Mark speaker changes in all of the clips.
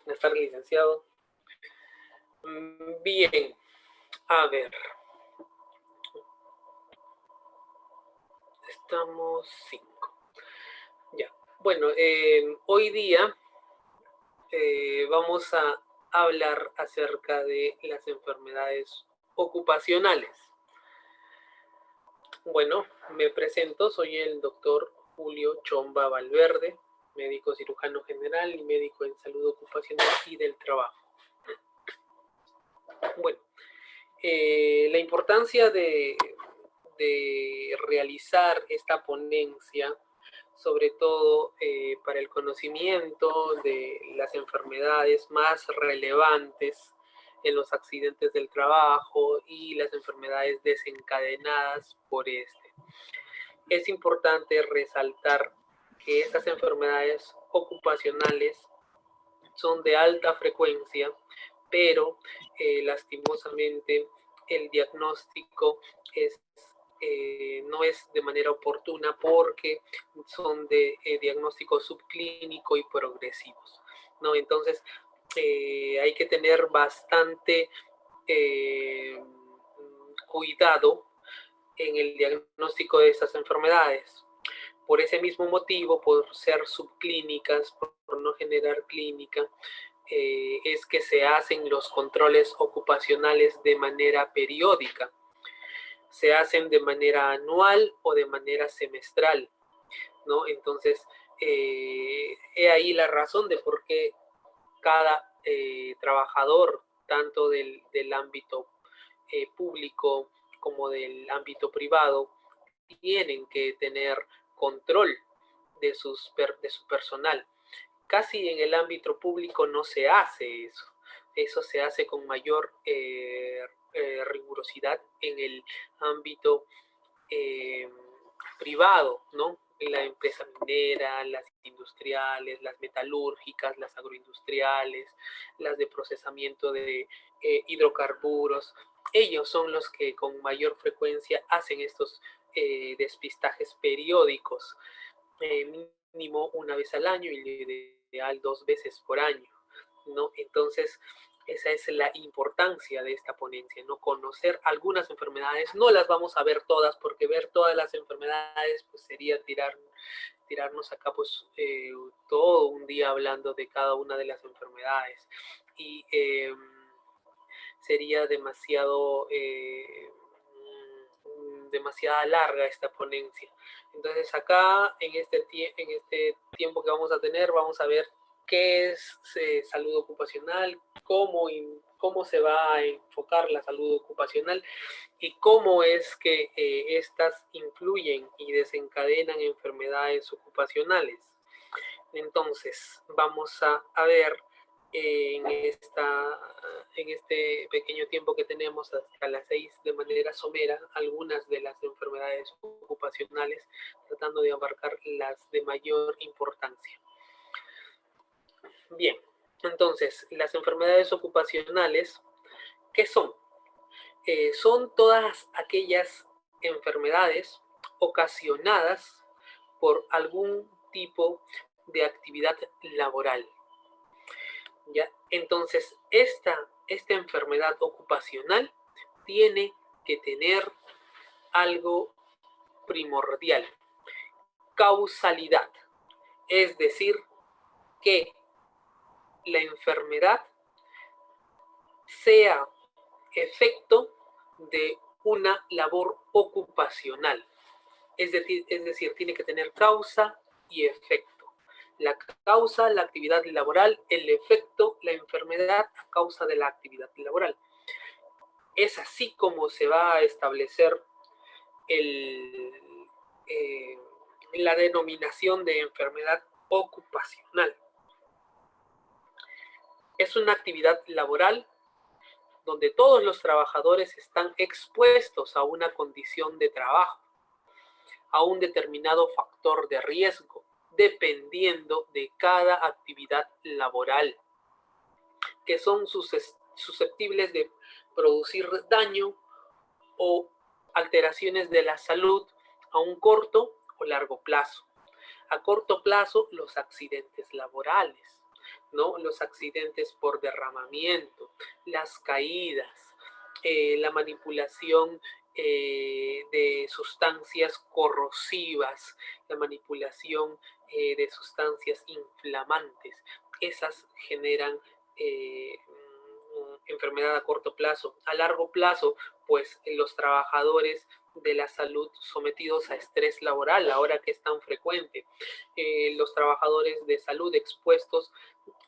Speaker 1: Buenas tardes, licenciado. Bien, a ver. Estamos 5. Ya. Bueno, hoy día vamos a hablar acerca de las enfermedades ocupacionales. Bueno, me presento, soy el doctor Julio Chomba Valverde, médico cirujano general y médico en salud ocupacional y del trabajo. Bueno, la importancia de realizar esta ponencia, sobre todo para el conocimiento de las enfermedades más relevantes en los accidentes del trabajo y las enfermedades desencadenadas por este. Es importante resaltar que estas enfermedades ocupacionales son de alta frecuencia, pero lastimosamente el diagnóstico no es de manera oportuna porque son de diagnóstico subclínico y progresivos, ¿no? Entonces hay que tener bastante cuidado en el diagnóstico de estas enfermedades. Por ese mismo motivo, por ser subclínicas, por no generar clínica, es que se hacen los controles ocupacionales de manera periódica. Se hacen de manera anual o de manera semestral, ¿no? Entonces, he ahí la razón de por qué cada trabajador, tanto del ámbito público como del ámbito privado, tienen que tener control de su personal. Casi en el ámbito público no se hace eso. Eso se hace con mayor rigurosidad en el ámbito privado, ¿no? La empresa minera, las industriales, las metalúrgicas, las agroindustriales, las de procesamiento de hidrocarburos. Ellos son los que con mayor frecuencia hacen estos despistajes periódicos, mínimo una vez al año y ideal 2 veces por año, ¿no? Entonces, esa es la importancia de esta ponencia, ¿no? Conocer algunas enfermedades, no las vamos a ver todas, porque ver todas las enfermedades pues sería tirarnos acá pues todo un día hablando de cada una de las enfermedades y sería demasiada larga esta ponencia. Entonces acá en este tiempo que vamos a tener vamos a ver qué es salud ocupacional, cómo se va a enfocar la salud ocupacional y cómo es que estas influyen y desencadenan enfermedades ocupacionales. Entonces, vamos a ver en este pequeño tiempo que tenemos hasta las 6 de manera somera algunas de las enfermedades ocupacionales, tratando de abarcar las de mayor importancia. Bien, entonces, las enfermedades ocupacionales, ¿qué son? Son todas aquellas enfermedades ocasionadas por algún tipo de actividad laboral. ¿Ya? Entonces, esta enfermedad ocupacional tiene que tener algo primordial: causalidad. Es decir, que la enfermedad sea efecto de una labor ocupacional. Es decir, tiene que tener causa y efecto. La causa, la actividad laboral; el efecto, la enfermedad a causa de la actividad laboral. Es así como se va a establecer la denominación de enfermedad ocupacional. Es una actividad laboral donde todos los trabajadores están expuestos a una condición de trabajo, a un determinado factor de riesgo, dependiendo de cada actividad laboral, que son susceptibles de producir daño o alteraciones de la salud a un corto o largo plazo. A corto plazo, los accidentes laborales. ¿no? Los accidentes por derramamiento, las caídas, la manipulación de sustancias corrosivas, la manipulación de sustancias inflamantes. Esas generan enfermedad a corto plazo. A largo plazo, pues los trabajadores de la salud sometidos a estrés laboral, ahora que es tan frecuente, los trabajadores de salud expuestos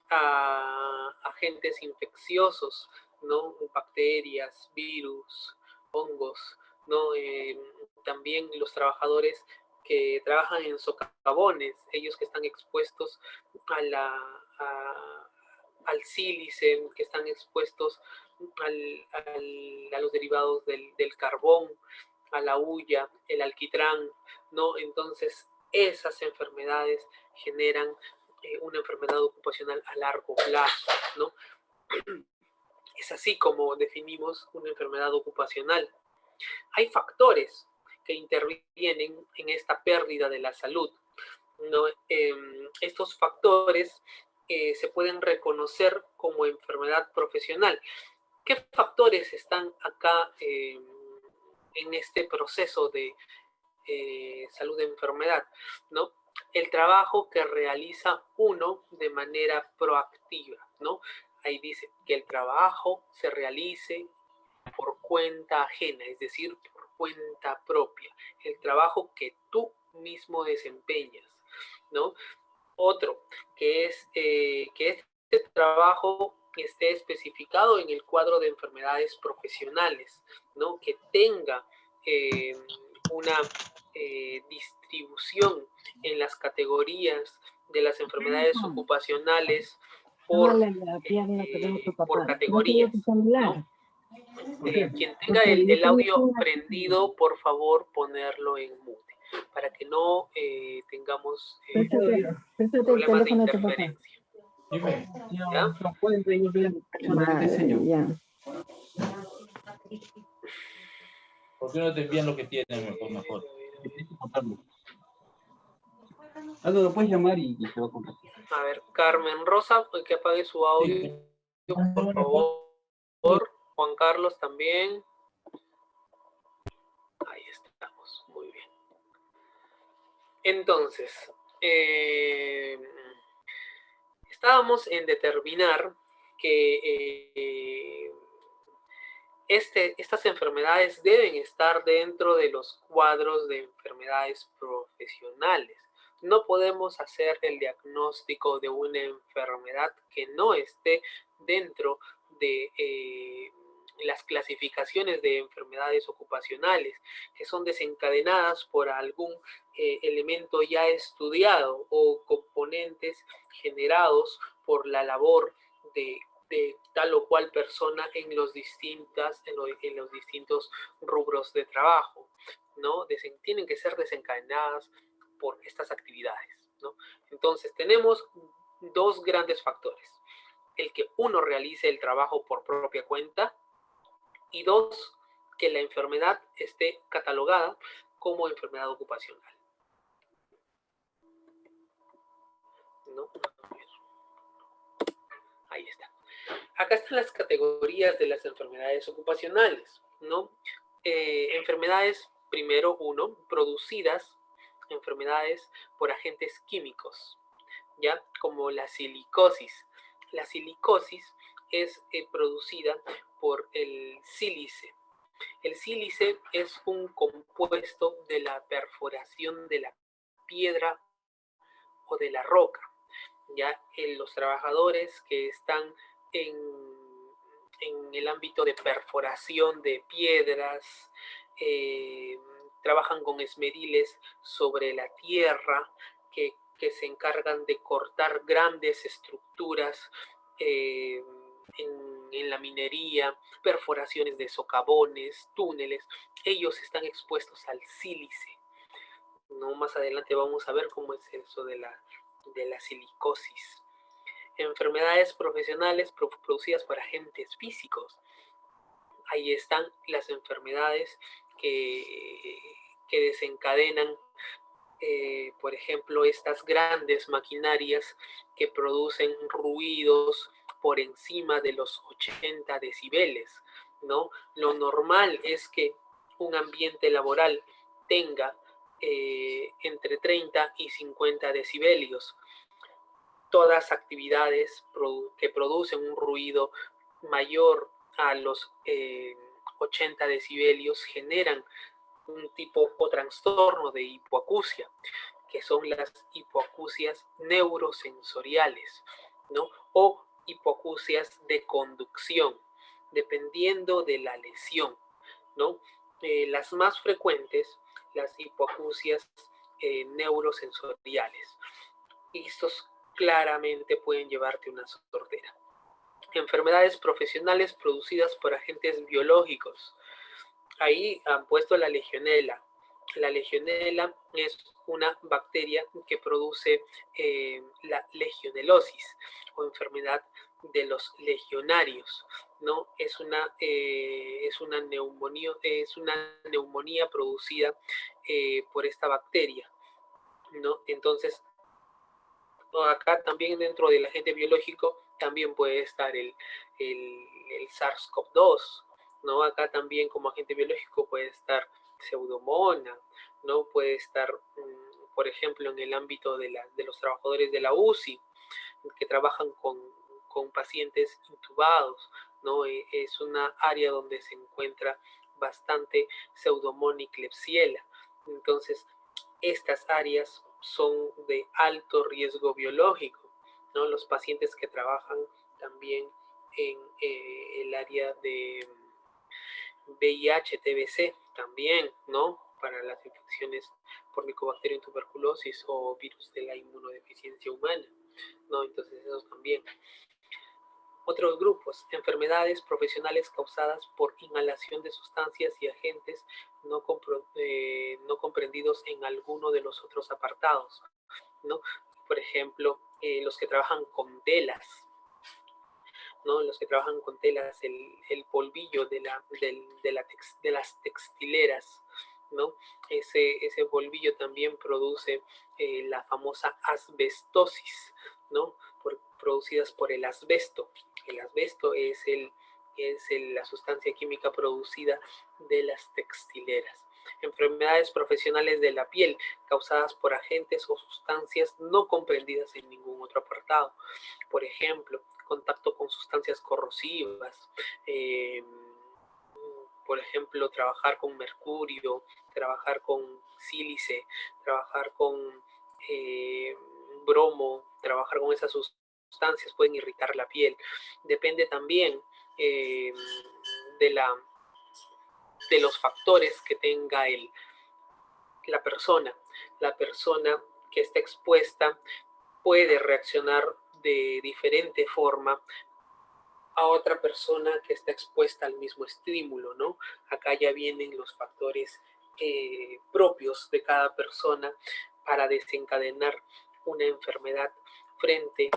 Speaker 1: a agentes infecciosos, ¿no? Bacterias, virus, hongos, ¿no? También los trabajadores que trabajan en socavones, ellos que están expuestos a al sílice, que están expuestos a los derivados del carbón, a la hulla, el alquitrán, ¿no? Entonces, esas enfermedades generan una enfermedad ocupacional a largo plazo, ¿no? Es así como definimos una enfermedad ocupacional. Hay factores que intervienen en esta pérdida de la salud, ¿no? Estos factores se pueden reconocer como enfermedad profesional. ¿Qué factores están acá en este proceso de salud de enfermedad? ¿No? El trabajo que realiza uno de manera proactiva, ¿no? Ahí dice que el trabajo se realice por cuenta ajena, es decir, por cuenta propia. El trabajo que tú mismo desempeñas, ¿no? Otro, que es que este trabajo esté especificado en el cuadro de enfermedades profesionales, ¿no? Que tenga una distribución en las categorías de las enfermedades ocupacionales por categorías, ¿no? Quien tenga el audio prendido, por favor, ponerlo en mute, para que no tengamos problemas de interferencia. ¿Ya?
Speaker 2: ¿Por qué no te envían lo que tienen mejor?
Speaker 3: Algo lo puedes llamar y te va a compartir.
Speaker 1: A ver, Carmen Rosa, que apague su audio, por favor. Juan Carlos también. Ahí estamos, muy bien. Entonces, estábamos en determinar que estas enfermedades deben estar dentro de los cuadros de enfermedades profesionales. No podemos hacer el diagnóstico de una enfermedad que no esté dentro de las clasificaciones de enfermedades ocupacionales, que son desencadenadas por algún elemento ya estudiado o componentes generados por la labor de tal o cual persona en los distintos rubros de trabajo, ¿no? Tienen que ser desencadenadas por estas actividades, ¿no? Entonces, tenemos dos grandes factores. El que uno realice el trabajo por propia cuenta y dos, que la enfermedad esté catalogada como enfermedad ocupacional, ¿no? Ahí está. Acá están las categorías de las enfermedades ocupacionales, ¿no? Enfermedades, primero uno, producidas, enfermedades por agentes químicos, ¿ya? Como la silicosis. La silicosis es producida por el sílice. El sílice es un compuesto de la perforación de la piedra o de la roca, ¿ya? Los trabajadores que están en el ámbito de perforación de piedras, trabajan con esmeriles sobre la tierra que se encargan de cortar grandes estructuras en la minería, perforaciones de socavones, túneles. Ellos están expuestos al sílice, ¿no? Más adelante vamos a ver cómo es eso de la silicosis. Enfermedades profesionales producidas por agentes físicos. Ahí están las enfermedades que desencadenan por ejemplo, estas grandes maquinarias que producen ruidos por encima de los 80 decibeles, ¿no? Lo normal es que un ambiente laboral tenga entre 30 y 50 decibelios. Todas actividades que producen un ruido mayor a los 80 decibelios generan un tipo o trastorno de hipoacusia, que son las hipoacusias neurosensoriales, ¿no? O hipoacusias de conducción, dependiendo de la lesión, ¿no? Las más frecuentes, las hipoacusias neurosensoriales. Y estos claramente pueden llevarte una sordera. Enfermedades profesionales producidas por agentes biológicos. Ahí han puesto la legionela. La legionela es una bacteria que produce la legionelosis o enfermedad de los legionarios, ¿no? Es una neumonía producida por esta bacteria, ¿no? Entonces, acá también dentro del agente biológico también puede estar el SARS-CoV-2, ¿no? Acá también como agente biológico puede estar Pseudomonas, ¿no? Puede estar, por ejemplo, en el ámbito de los trabajadores de la UCI, que trabajan con pacientes intubados, ¿no? Es una área donde se encuentra bastante Pseudomonas y Klebsiella. Entonces, estas áreas son de alto riesgo biológico, ¿no? Los pacientes que trabajan también en el área de VIH, TBC, también, ¿no? Para las infecciones por Mycobacterium tuberculosis o virus de la inmunodeficiencia humana, ¿no? Entonces, esos también. Otros grupos, enfermedades profesionales causadas por inhalación de sustancias y agentes no comprendidos en alguno de los otros apartados, ¿no? Por ejemplo, los que trabajan con telas, ¿no? Los que trabajan con telas, el polvillo de las textileras, ¿no? Ese polvillo también produce la famosa asbestosis, ¿no? Producidas por el asbesto. El asbesto es la sustancia química producida de las textileras. Enfermedades profesionales de la piel causadas por agentes o sustancias no comprendidas en ningún otro apartado. Por ejemplo, contacto con sustancias corrosivas, por ejemplo, trabajar con mercurio, trabajar con sílice, trabajar con bromo, trabajar con esas sustancias pueden irritar la piel. Depende también de los factores que tenga la persona. La persona que está expuesta puede reaccionar de diferente forma a otra persona que está expuesta al mismo estímulo, ¿no? Acá ya vienen los factores propios de cada persona para desencadenar una enfermedad frente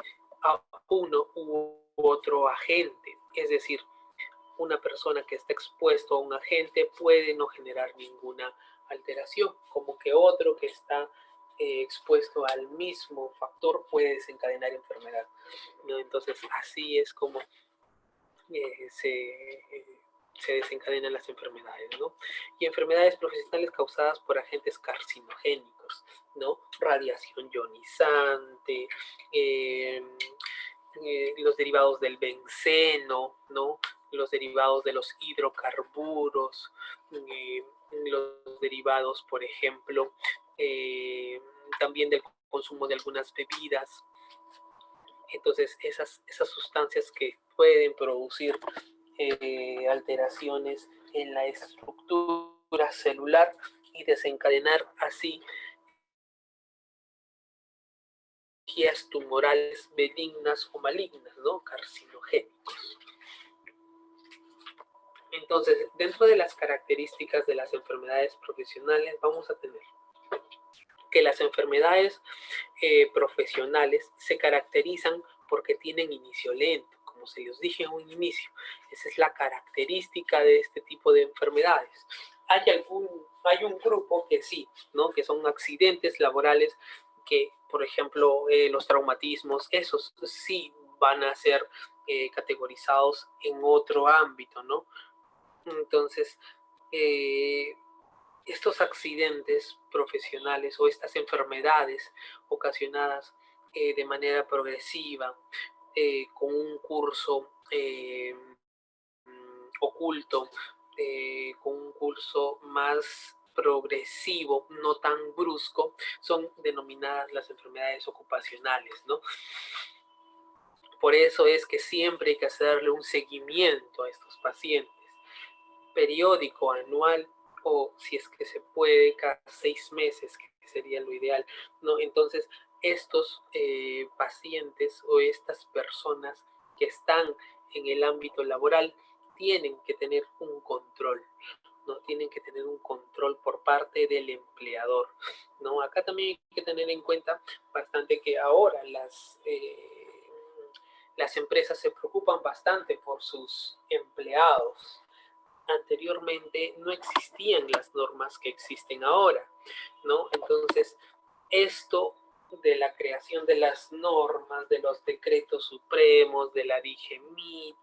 Speaker 1: a uno u otro agente. Es decir, una persona que está expuesto a un agente puede no generar ninguna alteración, como que otro que está expuesto al mismo factor puede desencadenar enfermedad, ¿no? Entonces, así es como se desencadenan las enfermedades, ¿no? Y enfermedades profesionales causadas por agentes carcinogénicos, ¿no? Radiación ionizante, los derivados del benceno, ¿no? Los derivados de los hidrocarburos, los derivados, por ejemplo, también del consumo de algunas bebidas. Entonces, esas sustancias que pueden producir alteraciones en la estructura celular y desencadenar así patologías tumorales benignas o malignas, ¿no? Carcinogénicos. Entonces, dentro de las características de las enfermedades profesionales, vamos a tener que las enfermedades profesionales se caracterizan porque tienen inicio lento, como se los dije en un inicio. Esa es la característica de este tipo de enfermedades. Hay hay un grupo que sí, ¿no? Que son accidentes laborales que, por ejemplo, los traumatismos, esos sí van a ser categorizados en otro ámbito, ¿no? Entonces, estos accidentes profesionales o estas enfermedades ocasionadas de manera progresiva, con un curso oculto, con un curso más progresivo, no tan brusco, son denominadas las enfermedades ocupacionales, ¿no? Por eso es que siempre hay que hacerle un seguimiento a estos pacientes, periódico, anual, o si es que se puede, cada 6 meses, que sería lo ideal, ¿no? Entonces, estos pacientes o estas personas que están en el ámbito laboral tienen que tener un control, ¿no? Tienen que tener un control por parte del empleador, ¿no? Acá también hay que tener en cuenta bastante que ahora las empresas se preocupan bastante por sus empleados. Anteriormente no existían las normas que existen ahora, ¿no? Entonces, esto de la creación de las normas, de los decretos supremos, de la DIGEMIT,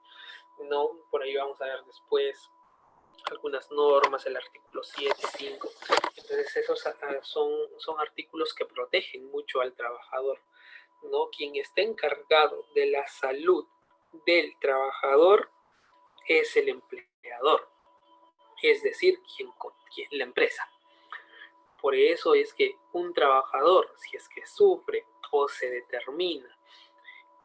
Speaker 1: ¿no? Por ahí vamos a ver después algunas normas, el artículo 7, 5. Entonces, esos son artículos que protegen mucho al trabajador, ¿no? Quien está encargado de la salud del trabajador es el empleador, es decir, la empresa. Por eso es que un trabajador, si es que sufre o se determina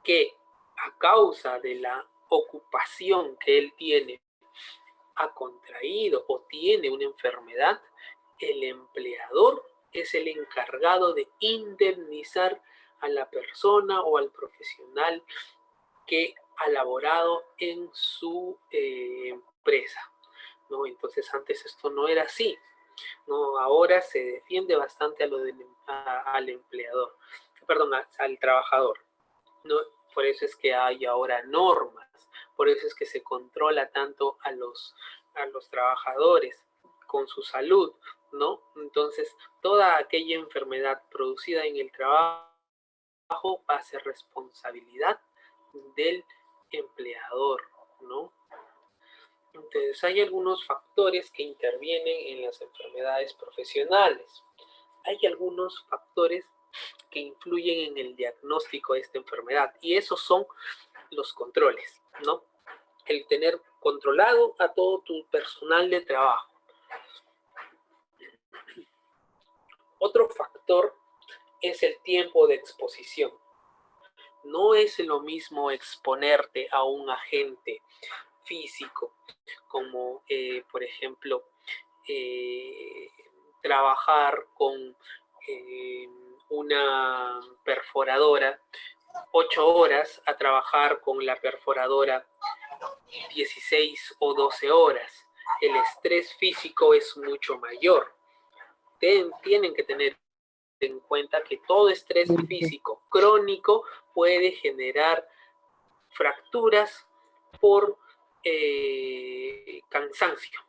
Speaker 1: que a causa de la ocupación que él tiene ha contraído o tiene una enfermedad, el empleador es el encargado de indemnizar a la persona o al profesional que ha laborado en su empresa, ¿no? Entonces antes esto no era así, ¿no? Ahora se defiende bastante al empleador, perdón, al trabajador, ¿no? Por eso es que hay ahora normas, por eso es que se controla tanto a los trabajadores con su salud, ¿no? Entonces, toda aquella enfermedad producida en el trabajo va a ser responsabilidad del empleador, ¿no? Entonces, hay algunos factores que intervienen en las enfermedades profesionales. Hay algunos factores que influyen en el diagnóstico de esta enfermedad y esos son los controles, ¿no? El tener controlado a todo tu personal de trabajo. Otro factor es el tiempo de exposición. No es lo mismo exponerte a un agente físico, como por ejemplo trabajar con una perforadora 8 horas a trabajar con la perforadora 16 o 12 horas. El estrés físico es mucho mayor. Tienen que tener en cuenta que todo estrés físico crónico puede generar fracturas por cansancio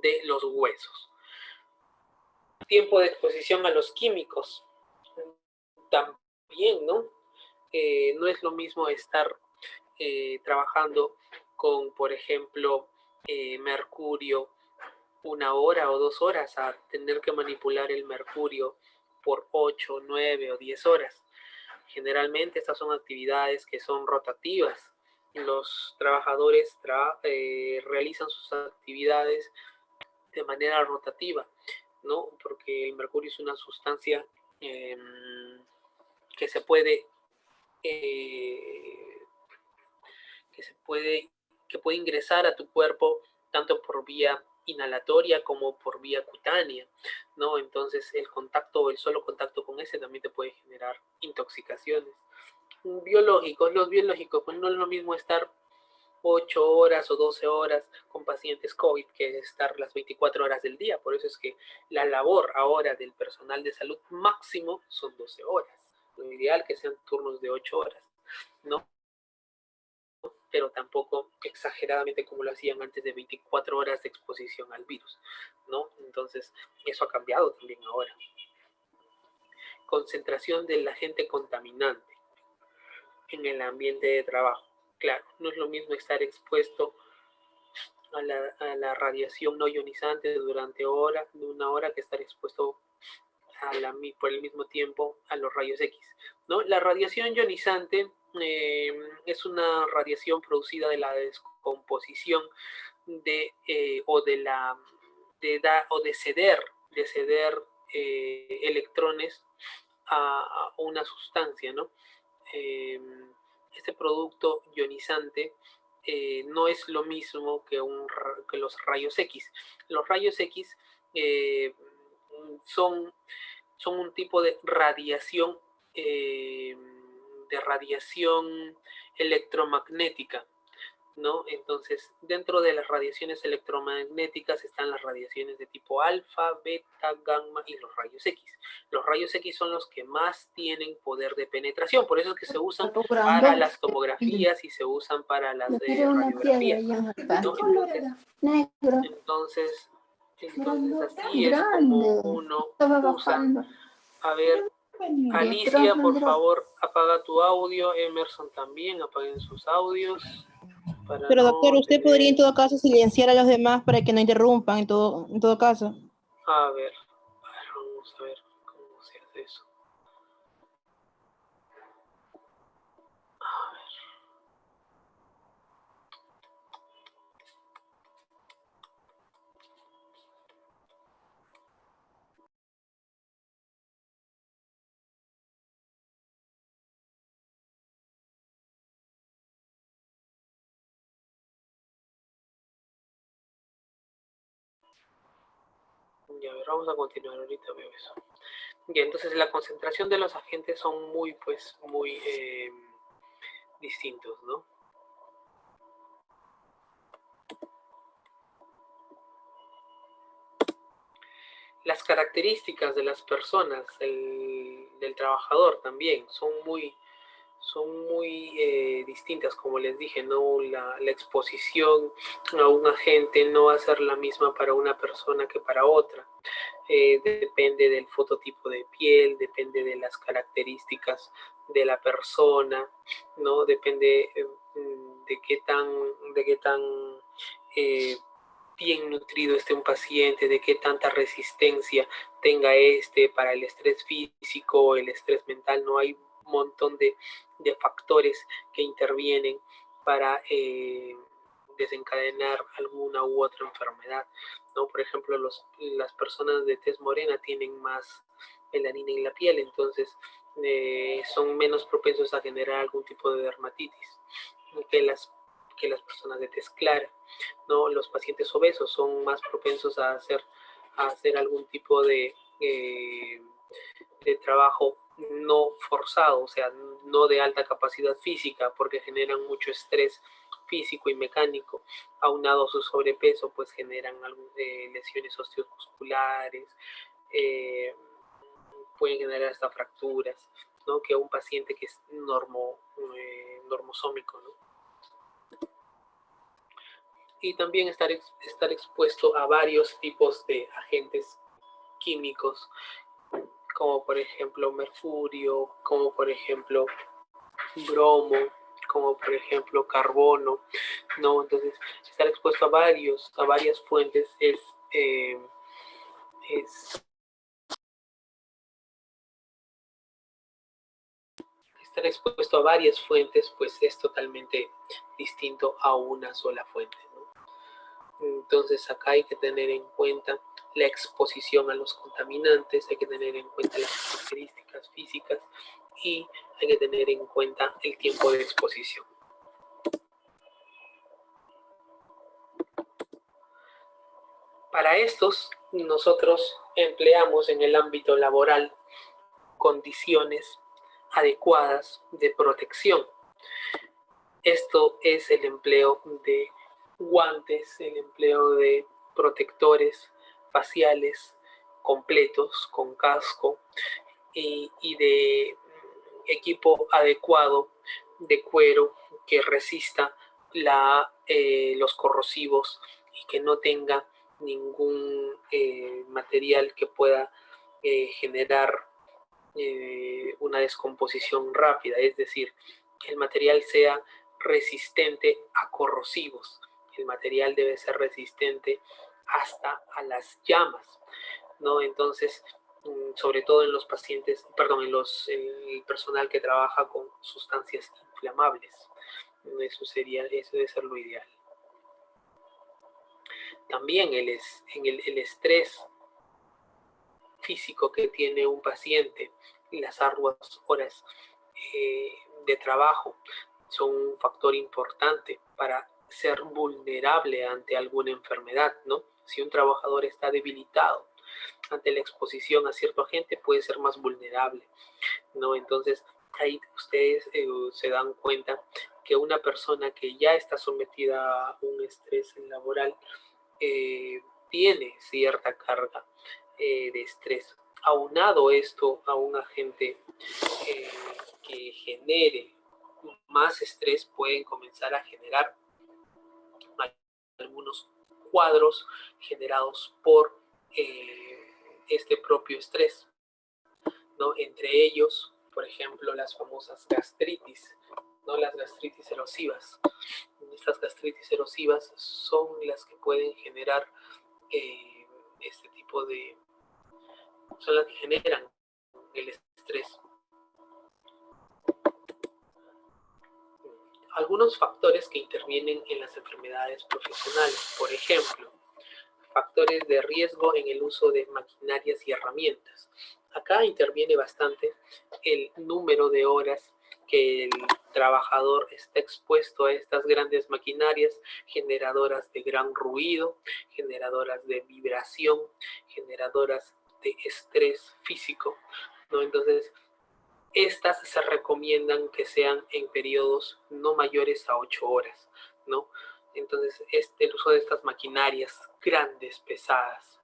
Speaker 1: de los huesos. Tiempo de exposición a los químicos también, ¿no? No es lo mismo estar trabajando con, por ejemplo, mercurio 1 hora o 2 horas a tener que manipular el mercurio por 8, 9 o 10 horas. Generalmente estas son actividades que son rotativas. Los trabajadores realizan sus actividades de manera rotativa, ¿no? Porque el mercurio es una sustancia que se puede que puede ingresar a tu cuerpo tanto por vía inhalatoria como por vía cutánea, ¿no? Entonces el solo contacto con ese también te puede generar intoxicaciones. Los biológicos, pues no es lo mismo estar 8 horas o 12 horas con pacientes COVID que estar las 24 horas del día. Por eso es que la labor ahora del personal de salud máximo son 12 horas. Lo ideal que sean turnos de 8 horas, ¿no? pero tampoco exageradamente como lo hacían antes de 24 horas de exposición al virus, ¿no? Entonces, eso ha cambiado también ahora. Concentración del agente contaminante en el ambiente de trabajo. Claro, no es lo mismo estar expuesto a la radiación no ionizante durante una hora que estar expuesto por el mismo tiempo a los rayos X, ¿no? La radiación ionizante es una radiación producida de la descomposición o de ceder electrones a una sustancia, ¿no? Este producto ionizante no es lo mismo que los rayos X. Los rayos X son un tipo de radiación electromagnética, ¿no? Entonces, dentro de las radiaciones electromagnéticas están las radiaciones de tipo alfa, beta, gamma y los rayos X. Los rayos X son los que más tienen poder de penetración, por eso es que se usan para las tomografías y se usan para las radiografías, ¿no? Entonces así es como uno usa. A ver, Alicia, por favor, apaga tu audio. Emerson también, apaguen sus audios.
Speaker 4: Pero doctor, usted podría en todo caso silenciar a los demás para que no interrumpan en todo caso.
Speaker 1: A ver, vamos a ver cómo se hace eso. A ver. Ya, a ver, vamos a continuar, ahorita veo eso. Ya, entonces la concentración de los agentes son muy distintos, ¿no? Las características de las personas, del trabajador también, son muy distintas, como les dije, ¿no? La exposición a un agente no va a ser la misma para una persona que para otra. Depende del fototipo de piel, depende de las características de la persona, ¿no? Depende de qué tan bien nutrido esté un paciente, de qué tanta resistencia tenga para el estrés físico, el estrés mental. No hay un montón de factores que intervienen para desencadenar alguna u otra enfermedad, ¿no? Por ejemplo, las personas de tez morena tienen más melanina en la piel, entonces son menos propensos a generar algún tipo de dermatitis que las personas de tez clara, ¿no? Los pacientes obesos son más propensos a hacer algún tipo de trabajo no forzado, o sea, no de alta capacidad física, porque generan mucho estrés físico y mecánico, aunado a su sobrepeso, pues generan lesiones osteomusculares, pueden generar hasta fracturas, ¿no? Que un paciente que es normosómico, ¿no? Y también estar expuesto a varios tipos de agentes químicos, como por ejemplo mercurio, como por ejemplo bromo, como por ejemplo carbono, ¿no? Entonces, estar expuesto a varias fuentes estar expuesto a varias fuentes, pues es totalmente distinto a una sola fuente, ¿no? Entonces acá hay que tener en cuenta la exposición a los contaminantes, hay que tener en cuenta las características físicas y hay que tener en cuenta el tiempo de exposición. Para estos, nosotros empleamos en el ámbito laboral condiciones adecuadas de protección. Esto es el empleo de guantes, el empleo de protectores faciales completos con casco y de equipo adecuado de cuero que resista los corrosivos y que no tenga ningún material que pueda generar una descomposición rápida, es decir, que el material sea resistente a corrosivos. El material debe ser resistente hasta a las llamas, ¿no? Entonces, sobre todo en los pacientes, perdón, en el personal que trabaja con sustancias inflamables. Eso debe ser lo ideal. También el estrés físico que tiene un paciente y las arduas horas de trabajo son un factor importante para ser vulnerable ante alguna enfermedad, ¿no? Si un trabajador está debilitado ante la exposición a cierto agente, puede ser más vulnerable, ¿no? Entonces, ahí ustedes se dan cuenta que una persona que ya está sometida a un estrés laboral tiene cierta carga de estrés. Aunado esto a un agente que genere más estrés, pueden comenzar a generar algunos cuadros generados por este propio estrés, ¿no? Entre ellos, por ejemplo, las famosas gastritis, ¿no? Las gastritis erosivas. Estas gastritis erosivas son las que pueden generar este tipo de... son las que generan el estrés. Algunos factores que intervienen en las enfermedades profesionales, por ejemplo, factores de riesgo en el uso de maquinarias y herramientas. Acá interviene bastante el número de horas que el trabajador está expuesto a estas grandes maquinarias generadoras de gran ruido, generadoras de vibración, generadoras de estrés físico, ¿no? Entonces, estas se recomiendan que sean en periodos no mayores a 8 horas, ¿no? Entonces, el uso de estas maquinarias grandes, pesadas.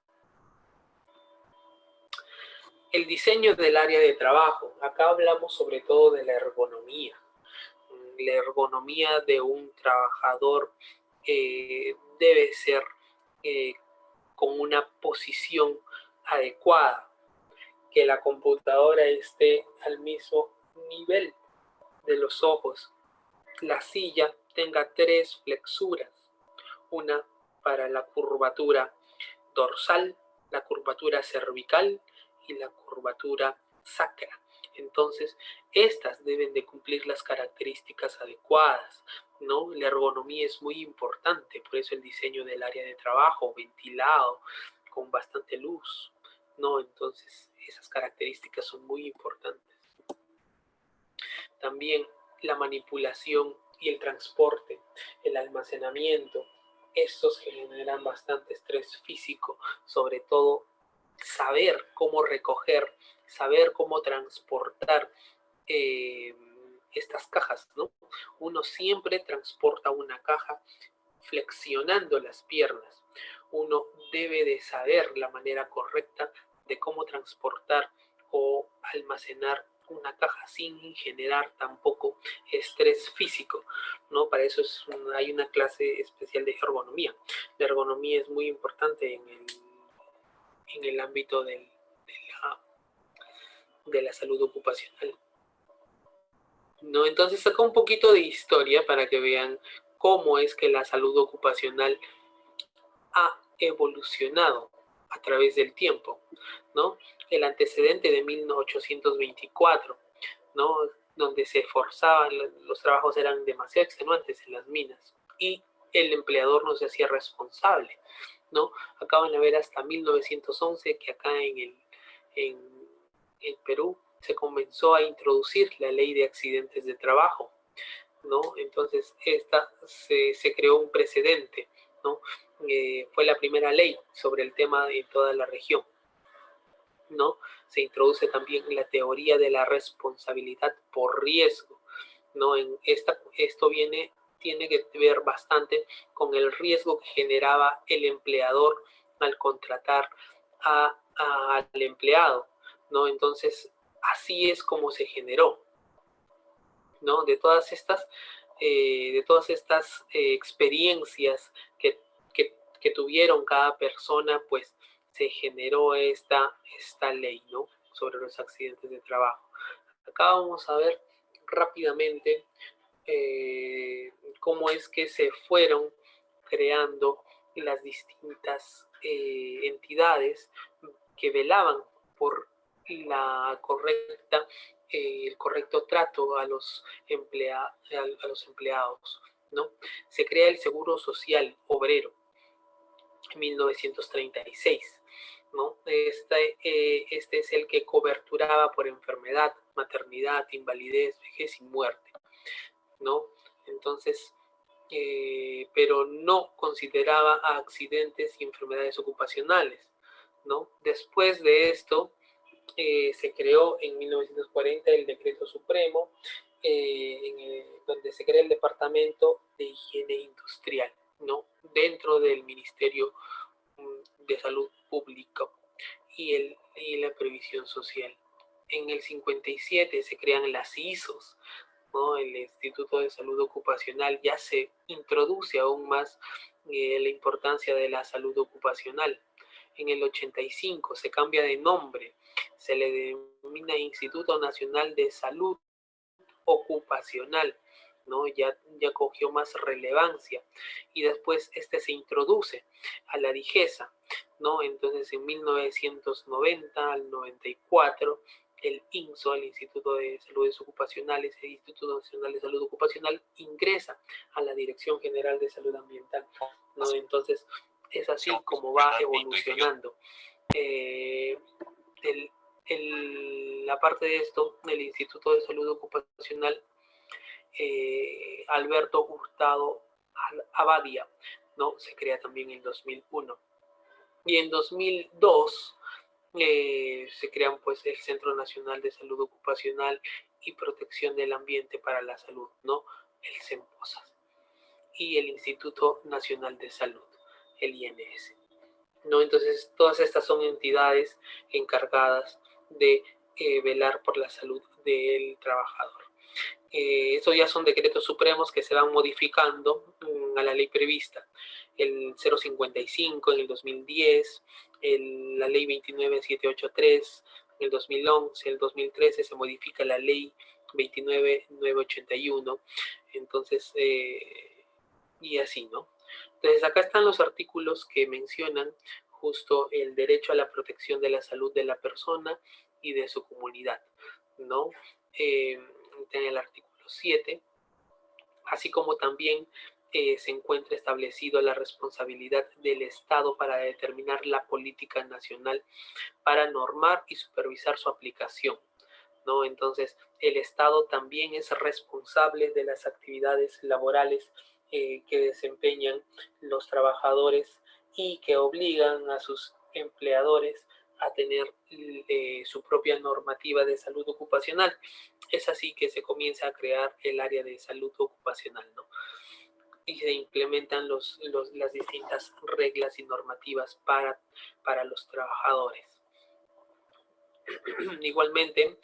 Speaker 1: El diseño del área de trabajo. Acá hablamos sobre todo de la ergonomía. La ergonomía de un trabajador debe ser con una posición adecuada, que la computadora esté al mismo nivel de los ojos. La silla tenga 3 flexuras, una para la curvatura dorsal, la curvatura cervical y la curvatura sacra. Entonces, estas deben de cumplir las características adecuadas, ¿no? La ergonomía es muy importante, por eso el diseño del área de trabajo, ventilado, con bastante luz, ¿no? Entonces, esas características son muy importantes. También la manipulación y el transporte, el almacenamiento, estos generan bastante estrés físico, sobre todo saber cómo recoger, saber cómo transportar estas cajas, ¿no? Uno siempre transporta una caja flexionando las piernas. Uno debe de saber la manera correcta de cómo transportar o almacenar una caja sin generar tampoco estrés físico, ¿no? Para eso hay una clase especial de ergonomía. La ergonomía es muy importante en el ámbito de la salud ocupacional, ¿no? Entonces acá un poquito de historia para que vean cómo es que la salud ocupacional ha evolucionado a través del tiempo, ¿no? El antecedente de 1824, ¿no? Donde se forzaban, los trabajos eran demasiado extenuantes en las minas y el empleador no se hacía responsable, ¿no? Acá van a ver hasta 1911 que acá en Perú se comenzó a introducir la ley de accidentes de trabajo, ¿no? Entonces se creó un precedente, ¿no? Fue la primera ley sobre el tema en toda la región, ¿no? Se introduce también la teoría de la responsabilidad por riesgo, ¿no? Esto tiene que ver bastante con el riesgo que generaba el empleador al contratar al empleado, ¿no? Entonces, así es como se generó, ¿no? De todas estas de todas estas experiencias que tuvieron cada persona, pues se generó esta ley, ¿no? Sobre los accidentes de trabajo. Acá vamos a ver rápidamente cómo es que se fueron creando las distintas entidades que velaban por la correcta, el correcto trato a los empleados, ¿no? Se crea el Seguro Social Obrero en 1936, ¿no? Este es el que coberturaba por enfermedad, maternidad, invalidez, vejez y muerte, ¿no? Entonces, pero no consideraba a accidentes y enfermedades ocupacionales, ¿no? Después de esto, se creó en 1940 el Decreto Supremo, donde se crea el Departamento de Higiene Industrial, ¿no? Dentro del Ministerio de Salud Pública y la Previsión Social. En el 57 se crean las ISOs, ¿no? El Instituto de Salud Ocupacional. Ya se introduce aún más la importancia de la salud ocupacional. En el 85 se cambia de nombre, se le denomina Instituto Nacional de Salud Ocupacional, ¿no? Ya cogió más relevancia, y después se introduce a la DIGESA, ¿no? Entonces en 1990 al 94 el INSO, el Instituto de Saludes Ocupacionales, el Instituto Nacional de Salud Ocupacional, ingresa a la Dirección General de Salud Ambiental, ¿no? Entonces es así como va evolucionando. Aparte de esto, el Instituto de Salud Ocupacional, Alberto Hurtado Abadia, ¿no? Se crea también en 2001. Y en 2002 se crean pues el Centro Nacional de Salud Ocupacional y Protección del Ambiente para la Salud, ¿no? El CEMPOSAS. Y el Instituto Nacional de Salud, el INS, ¿no? Entonces todas estas son entidades encargadas de velar por la salud del trabajador. Estos ya son decretos supremos que se van modificando a la ley prevista. El 055 en el 2010, la ley 29783 en el 2011, el 2013 se modifica la ley 29981. Entonces, y así, ¿no? Entonces acá están los artículos que mencionan justo el derecho a la protección de la salud de la persona y de su comunidad, ¿no? En el artículo 7, así como también se encuentra establecido la responsabilidad del Estado para determinar la política nacional para normar y supervisar su aplicación, ¿no? Entonces, el Estado también es responsable de las actividades laborales que desempeñan los trabajadores y que obligan a sus empleadores a tener su propia normativa de salud ocupacional. Es así que se comienza a crear el área de salud ocupacional, ¿no? Y se implementan las distintas reglas y normativas para los trabajadores. Igualmente,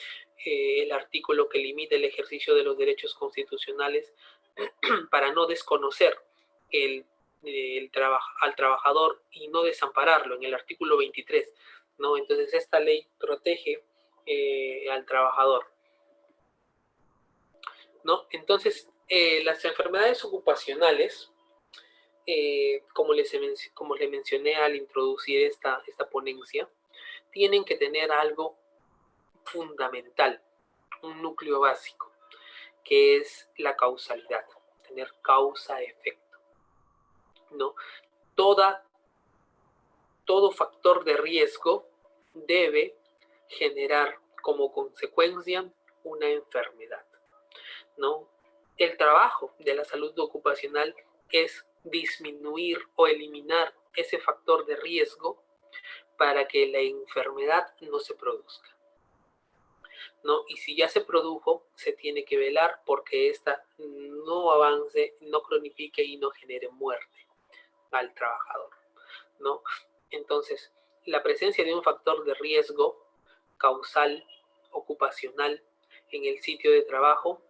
Speaker 1: el artículo que limita el ejercicio de los derechos constitucionales para no desconocer al trabajador y no desampararlo, en el artículo 23, ¿no? Entonces esta ley protege al trabajador, ¿no? Entonces las enfermedades ocupacionales, como les mencioné al introducir esta ponencia, tienen que tener algo fundamental, un núcleo básico, que es la causalidad, tener causa-efecto, ¿no? Todo factor de riesgo debe generar como consecuencia una enfermedad, ¿no? El trabajo de la salud ocupacional es disminuir o eliminar ese factor de riesgo para que la enfermedad no se produzca, ¿no? Y si ya se produjo, se tiene que velar porque ésta no avance, no cronifique y no genere muerte al trabajador, ¿no? Entonces, la presencia de un factor de riesgo causal ocupacional en el sitio de trabajo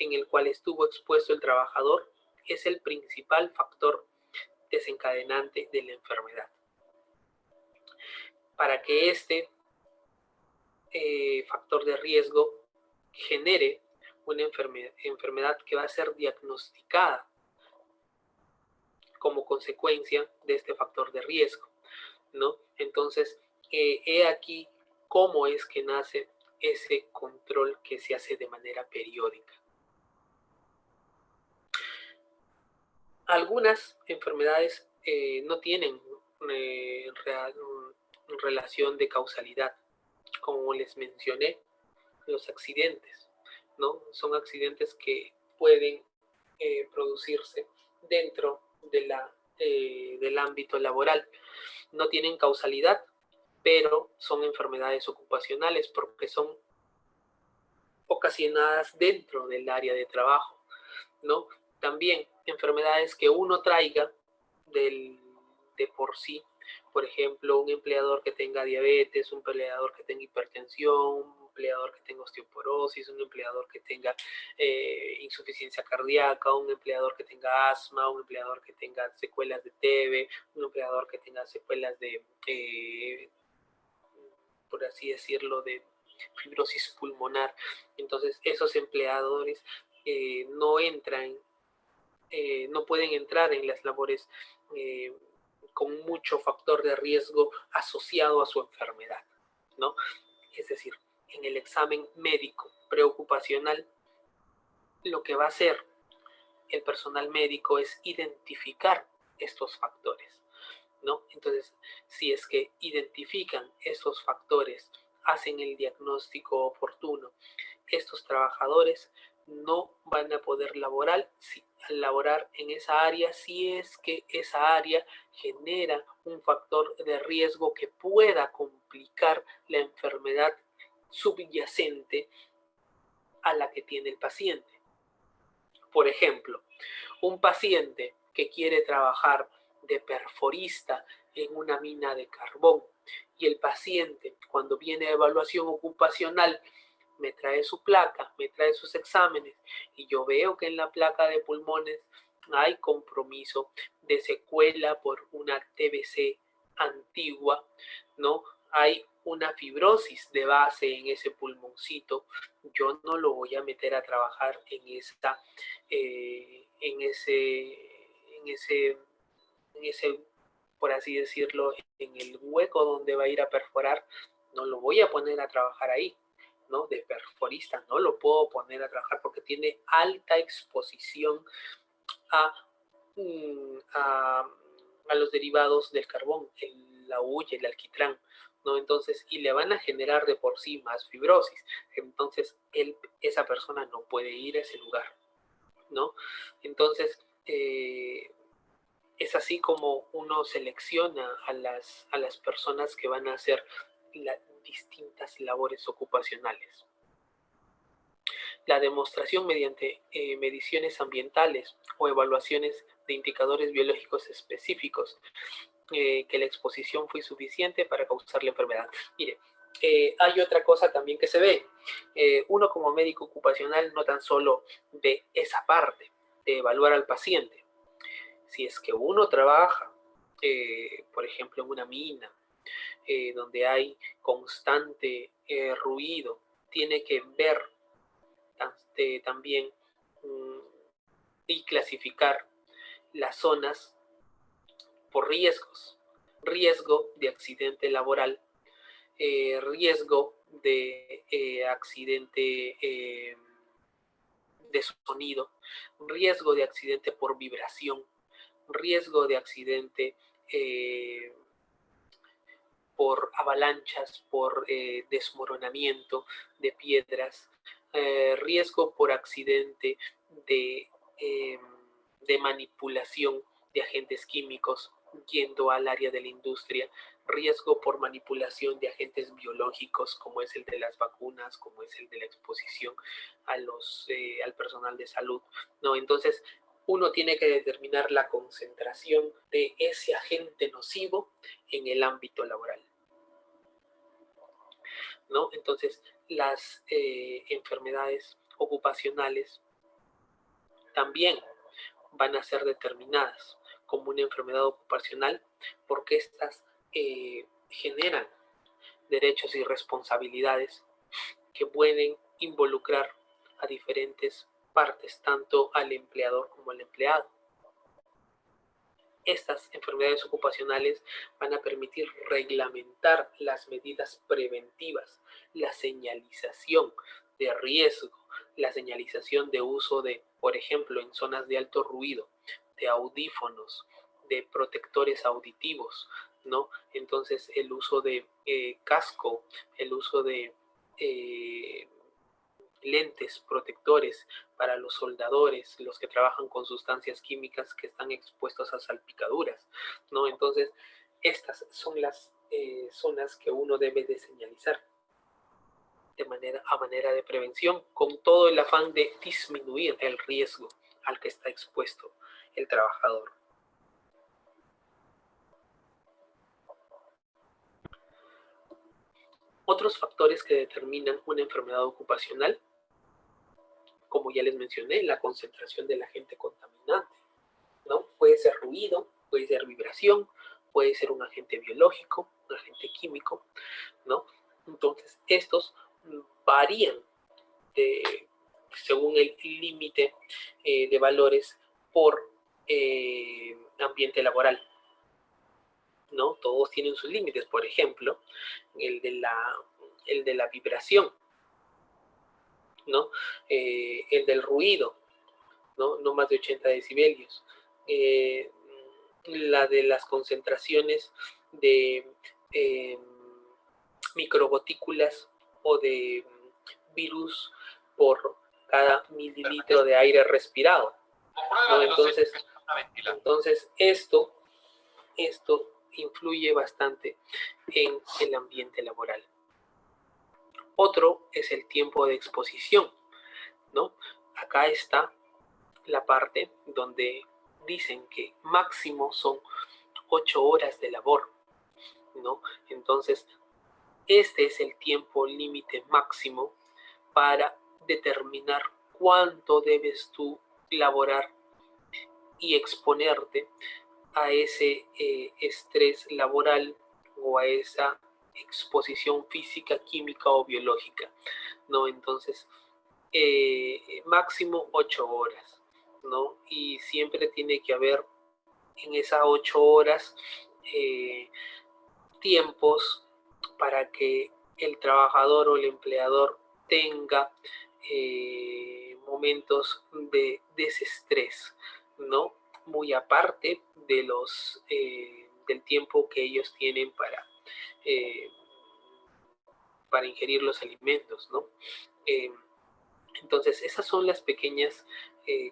Speaker 1: en el cual estuvo expuesto el trabajador es el principal factor desencadenante de la enfermedad. Para que este factor de riesgo genere una enfermedad que va a ser diagnosticada como consecuencia de este factor de riesgo, ¿no? Entonces, he aquí cómo es que nace ese control que se hace de manera periódica. Algunas enfermedades no tienen relación de causalidad, como les mencioné, los accidentes, ¿no? Son accidentes que pueden producirse dentro de del ámbito laboral. No tienen causalidad, pero son enfermedades ocupacionales porque son ocasionadas dentro del área de trabajo, ¿no? También enfermedades que uno traiga de por sí, por ejemplo, un empleador que tenga diabetes, un empleador que tenga hipertensión, un empleador que tenga osteoporosis, un empleador que tenga insuficiencia cardíaca, un empleador que tenga asma, un empleador que tenga secuelas de TB, un empleador que tenga secuelas de, por así decirlo, de fibrosis pulmonar. Entonces, esos empleadores no entran, no pueden entrar en las labores con mucho factor de riesgo asociado a su enfermedad, ¿no? Es decir, en el examen médico preocupacional, lo que va a hacer el personal médico es identificar estos factores, ¿no? Entonces, si es que identifican estos factores, hacen el diagnóstico oportuno, estos trabajadores no van a poder laborar en esa área si es que esa área genera un factor de riesgo que pueda complicar la enfermedad subyacente a la que tiene el paciente. Por ejemplo, un paciente que quiere trabajar de perforista en una mina de carbón y el paciente, cuando viene a evaluación ocupacional, me trae su placa, me trae sus exámenes y yo veo que en la placa de pulmones hay compromiso de secuela por una TBC antigua, ¿no? Hay una fibrosis de base en ese pulmoncito, yo no lo voy a meter a trabajar en ese, por así decirlo, en el hueco donde va a ir a perforar, no lo voy a poner a trabajar ahí, ¿no? De perforista, no lo puedo poner a trabajar porque tiene alta exposición a los derivados del carbón, la hulla, el alquitrán, ¿no? Entonces, y le van a generar de por sí más fibrosis. Entonces, esa persona no puede ir a ese lugar, ¿no? Entonces, es así como uno selecciona a las personas que van a hacer las distintas labores ocupacionales. La demostración mediante mediciones ambientales o evaluaciones de indicadores biológicos específicos que la exposición fue suficiente para causar la enfermedad. Mire, hay otra cosa también que se ve. Uno como médico ocupacional no tan solo ve esa parte de evaluar al paciente. Si es que uno trabaja, por ejemplo, en una mina, donde hay constante ruido, tiene que ver también y clasificar las zonas por riesgos. Riesgo de accidente laboral, riesgo de accidente de sonido, riesgo de accidente por vibración, riesgo de accidente por avalanchas, por desmoronamiento de piedras, riesgo por accidente de manipulación de agentes químicos yendo al área de la industria, riesgo por manipulación de agentes biológicos como es el de las vacunas, como es el de la exposición al personal de salud, ¿no? Entonces, uno tiene que determinar la concentración de ese agente nocivo en el ámbito laboral, ¿no? Entonces, las enfermedades ocupacionales también van a ser determinadas como una enfermedad ocupacional porque estas generan derechos y responsabilidades que pueden involucrar a diferentes partes, tanto al empleador como al empleado. Estas enfermedades ocupacionales van a permitir reglamentar las medidas preventivas, la señalización de riesgo, la señalización de uso de, por ejemplo, en zonas de alto ruido, de audífonos, de protectores auditivos, ¿no? Entonces, el uso de casco, el uso de lentes protectores para los soldadores, los que trabajan con sustancias químicas que están expuestos a salpicaduras, ¿no? Entonces, estas son las zonas que uno debe de señalizar a manera de prevención, con todo el afán de disminuir el riesgo al que está expuesto el trabajador. Otros factores que determinan una enfermedad ocupacional, como ya les mencioné, la concentración del agente contaminante, ¿no? Puede ser ruido, puede ser vibración, puede ser un agente biológico, un agente químico, ¿no? Entonces, estos varían según el límite de valores por ambiente laboral, ¿no? Todos tienen sus límites. Por ejemplo, el de la vibración, ¿no? El del ruido, ¿no? No más de 80 decibelios. La de las concentraciones de microgotículas o de virus por cada mililitro de aire respirado, ¿no? Entonces esto influye bastante en el ambiente laboral. Otro es el tiempo de exposición, ¿no? Acá está la parte donde dicen que máximo son 8 horas de labor, ¿no? Entonces, este es el tiempo límite máximo para determinar cuánto debes tú laborar y exponerte a ese estrés laboral o a esa exposición física, química o biológica, ¿no? Entonces, máximo 8 horas, ¿no? Y siempre tiene que haber en esas 8 horas tiempos para que el trabajador o el empleador tenga momentos de desestrés, ¿no? Muy aparte de del tiempo que ellos tienen para ingerir los alimentos, ¿no? Entonces, esas son las pequeñas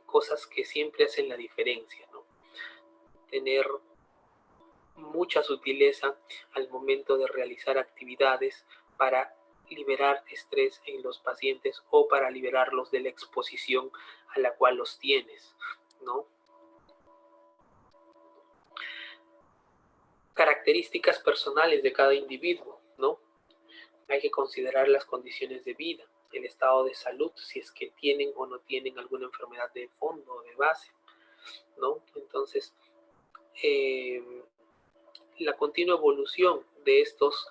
Speaker 1: cosas que siempre hacen la diferencia, ¿no? Tener mucha sutileza al momento de realizar actividades para liberar estrés en los pacientes o para liberarlos de la exposición a la cual los tienes, ¿no? Características personales de cada individuo, ¿no? Hay que considerar las condiciones de vida, el estado de salud, si es que tienen o no tienen alguna enfermedad de fondo o de base, ¿no? Entonces, la continua evolución de estos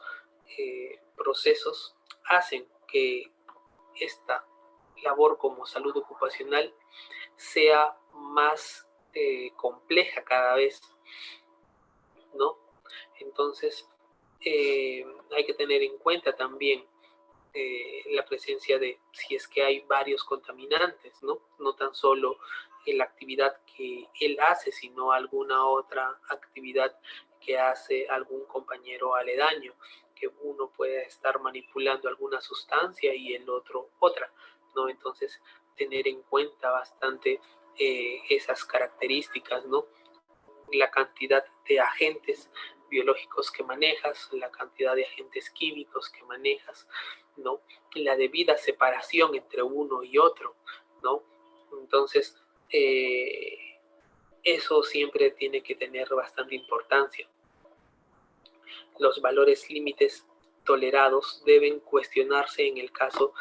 Speaker 1: procesos hacen que esta labor como salud ocupacional sea más compleja cada vez, ¿no? Entonces, hay que tener en cuenta también la presencia de, si es que hay varios contaminantes, ¿no? No tan solo la actividad que él hace, sino alguna otra actividad que hace algún compañero aledaño, que uno puede estar manipulando alguna sustancia y el otro otra, ¿no? Entonces, tener en cuenta bastante esas características, ¿no? La cantidad de agentes biológicos que manejas, la cantidad de agentes químicos que manejas, ¿no? La debida separación entre uno y otro, ¿no? Entonces, eso siempre tiene que tener bastante importancia. Los valores límites tolerados deben cuestionarse en el caso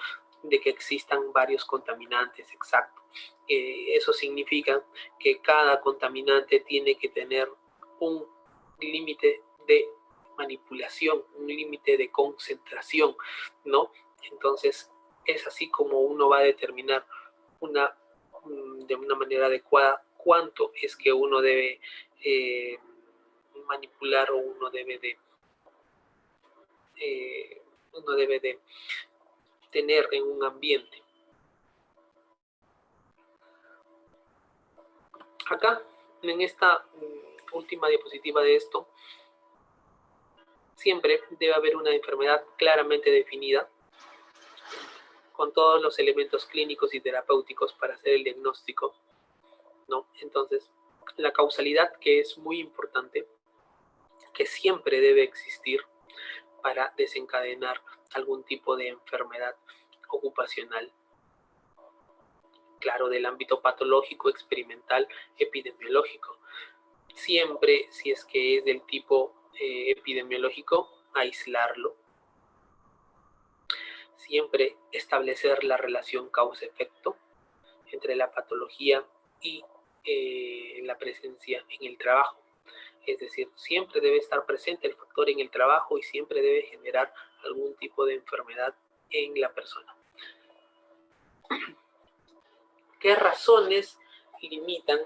Speaker 1: de que existan varios contaminantes, exacto. Eso significa que cada contaminante tiene que tener un límite de manipulación, un límite de concentración, ¿no? Entonces, es así como uno va a determinar de una manera adecuada cuánto es que uno debe manipular o uno debe de tener en un ambiente. Acá, en esta última diapositiva de esto, siempre debe haber una enfermedad claramente definida, con todos los elementos clínicos y terapéuticos para hacer el diagnóstico, ¿no? Entonces, la causalidad, que es muy importante, que siempre debe existir para desencadenar algún tipo de enfermedad ocupacional. Claro, del ámbito patológico, experimental, epidemiológico. Siempre, si es que es del tipo epidemiológico, aislarlo. Siempre establecer la relación causa-efecto entre la patología y la presencia en el trabajo. Es decir, siempre debe estar presente el factor en el trabajo y siempre debe generar algún tipo de enfermedad en la persona. ¿Qué razones limitan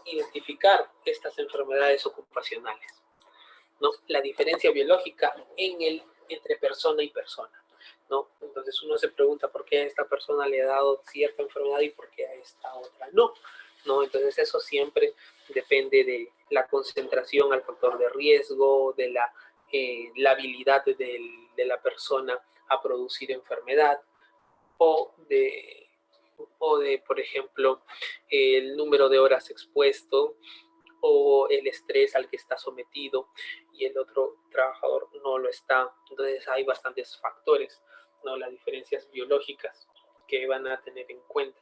Speaker 1: identificar estas enfermedades ocupacionales? ¿No? La diferencia biológica entre persona y persona, ¿no? Entonces uno se pregunta por qué a esta persona le ha dado cierta enfermedad y por qué a esta otra no, ¿no? Entonces eso siempre depende de la concentración al factor de riesgo, de la habilidad de la persona a producir enfermedad o de, por ejemplo, el número de horas expuesto o el estrés al que está sometido y el otro trabajador no lo está. Entonces hay bastantes factores, ¿no? Las diferencias biológicas que van a tener en cuenta.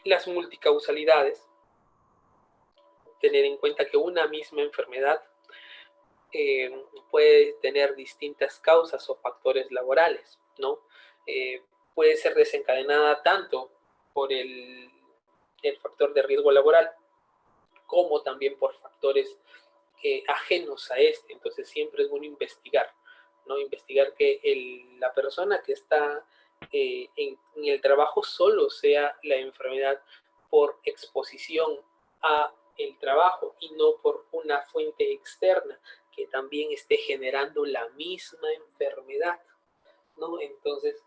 Speaker 1: Las multicausalidades, tener en cuenta que una misma enfermedad puede tener distintas causas o factores laborales, ¿no? Puede ser desencadenada tanto por el factor de riesgo laboral como también por factores ajenos a este. Entonces siempre es bueno investigar, ¿no? Investigar que la persona que está en el trabajo solo sea la enfermedad por exposición a el trabajo y no por una fuente externa que también esté generando la misma enfermedad, ¿no? Entonces,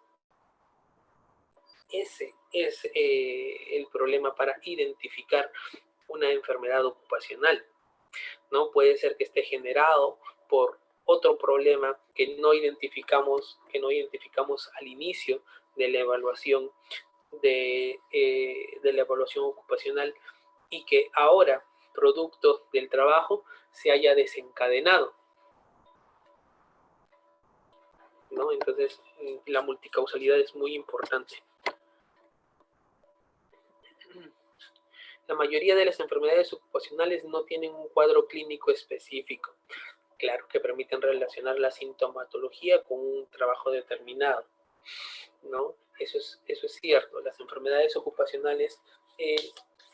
Speaker 1: ese es el problema para identificar una enfermedad ocupacional, ¿no? Puede ser que esté generado por otro problema que no identificamos al inicio de la evaluación de la evaluación ocupacional y que ahora, producto del trabajo, se haya desencadenado, ¿no? Entonces, la multicausalidad es muy importante. La mayoría de las enfermedades ocupacionales no tienen un cuadro clínico específico, claro, que permiten relacionar la sintomatología con un trabajo determinado, ¿no? Eso es cierto. Las enfermedades ocupacionales,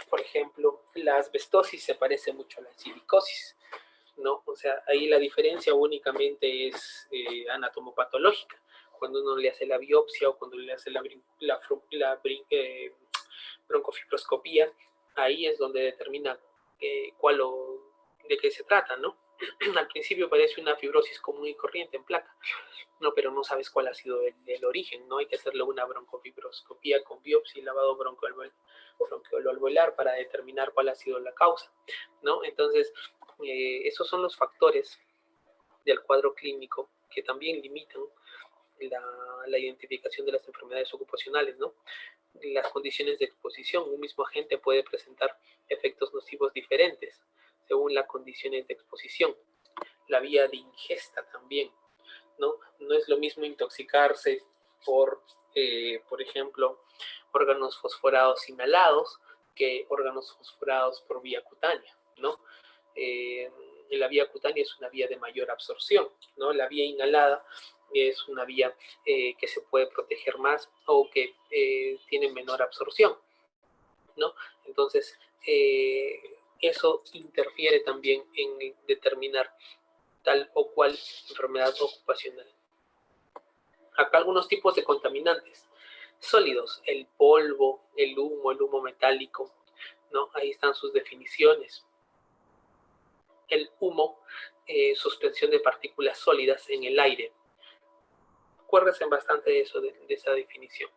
Speaker 1: por ejemplo, la asbestosis se parece mucho a la silicosis, ¿no? O sea, ahí la diferencia únicamente es anatomopatológica. Cuando uno le hace la biopsia o cuando le hace la broncofibroscopía, ahí es donde determina de qué se trata, ¿no? Al principio parece una fibrosis común y corriente en placa, ¿no? Pero no sabes cuál ha sido el origen, ¿no? Hay que hacerle una broncofibroscopía con biopsia y lavado broncoalveolar para determinar cuál ha sido la causa, ¿no? Entonces, esos son los factores del cuadro clínico que también limitan la identificación de las enfermedades ocupacionales, ¿no? Las condiciones de exposición. Un mismo agente puede presentar efectos nocivos diferentes según las condiciones de exposición. La vía de ingesta también, ¿no? No es lo mismo intoxicarse por ejemplo, órganos fosforados inhalados que órganos fosforados por vía cutánea, ¿no? La vía cutánea es una vía de mayor absorción, ¿no? La vía inhalada es una vía que se puede proteger más o que tiene menor absorción, ¿no? Entonces, eso interfiere también en determinar tal o cual enfermedad ocupacional. Acá algunos tipos de contaminantes sólidos: el polvo, el humo metálico, ¿no? Ahí están sus definiciones. El humo, suspensión de partículas sólidas en el aire. Acuérdense bastante de eso, de esa definición.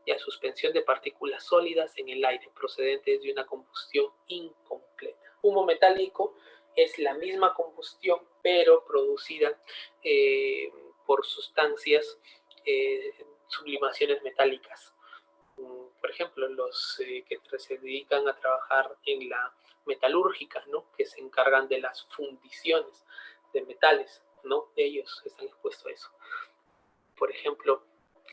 Speaker 1: Ya, suspensión de partículas sólidas en el aire procedentes de una combustión incompleta. Humo metálico es la misma combustión, pero producida por sustancias, sublimaciones metálicas. Por ejemplo, los que se dedican a trabajar en la metalúrgica, ¿no? Que se encargan de las fundiciones de metales, ¿no? Ellos están expuestos a eso. Por ejemplo,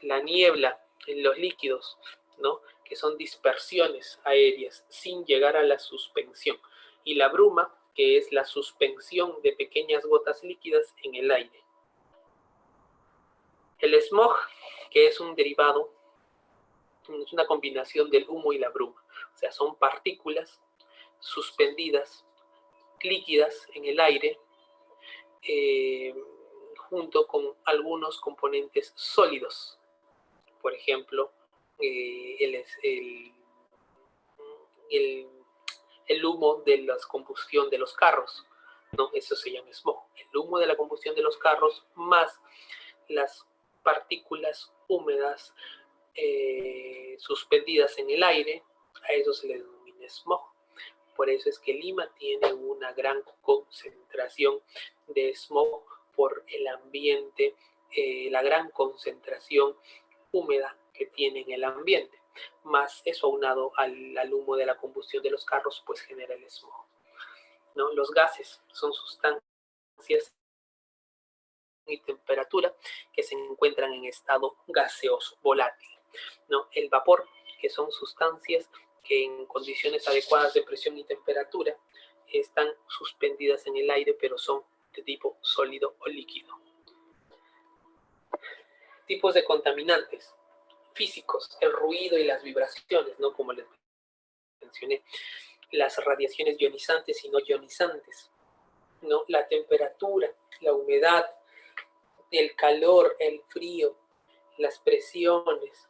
Speaker 1: la niebla en los líquidos, ¿no? Que son dispersiones aéreas sin llegar a la suspensión. Y la bruma, que es la suspensión de pequeñas gotas líquidas en el aire. El smog, que es un derivado, es una combinación del humo y la bruma. O sea, son partículas suspendidas, líquidas en el aire, junto con algunos componentes sólidos. Por ejemplo, el humo de la combustión de los carros, ¿no? Eso se llama smog. El humo de la combustión de los carros más las partículas húmedas suspendidas en el aire, a eso se le denomina smog. Por eso es que Lima tiene una gran concentración de smog por el ambiente, la gran concentración húmeda que tiene en el ambiente. Más eso aunado al humo de la combustión de los carros, pues genera el smog, ¿no? Los gases son sustancias y temperatura que se encuentran en estado gaseoso, volátil, ¿no? El vapor, que son sustancias que en condiciones adecuadas de presión y temperatura están suspendidas en el aire, pero son de tipo sólido o líquido. Tipos de contaminantes físicos: el ruido y las vibraciones, ¿no? Como les mencioné, las radiaciones ionizantes y no ionizantes, ¿no? La temperatura, la humedad, el calor, el frío, las presiones,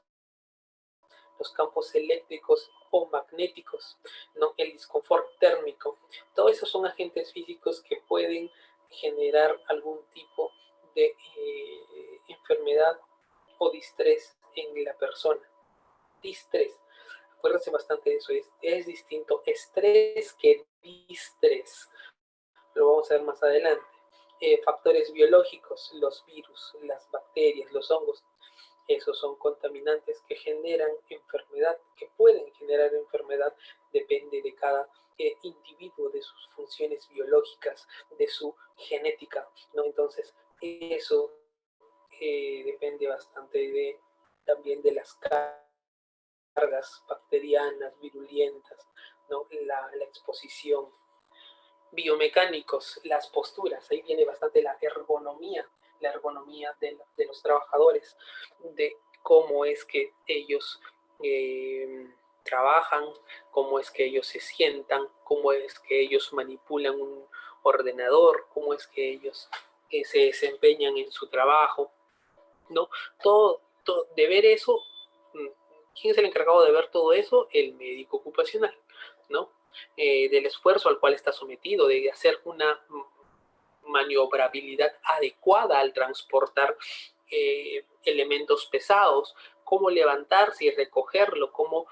Speaker 1: los campos eléctricos o magnéticos, ¿no? El disconfort térmico. Todos esos son agentes físicos que pueden generar algún tipo de enfermedad o distrés en la persona. Distrés. Acuérdense bastante de eso. Es distinto estrés que distrés. Lo vamos a ver más adelante. Factores biológicos, los virus, las bacterias, los hongos. Esos son contaminantes que generan enfermedad, que pueden generar enfermedad, depende de cada individuo, de sus funciones biológicas, de su genética, ¿no? Entonces, eso depende bastante también de las cargas bacterianas, virulentas, ¿no? La exposición. Biomecánicos, las posturas, ahí viene bastante la ergonomía de los trabajadores, de cómo es que ellos trabajan, cómo es que ellos se sientan, cómo es que ellos manipulan un ordenador, cómo es que ellos se desempeñan en su trabajo, ¿no? Todo, de ver eso, ¿quién es el encargado de ver todo eso? El médico ocupacional, ¿no? Del esfuerzo al cual está sometido, de hacer una maniobrabilidad adecuada al transportar elementos pesados, cómo levantarse y recogerlo, cómo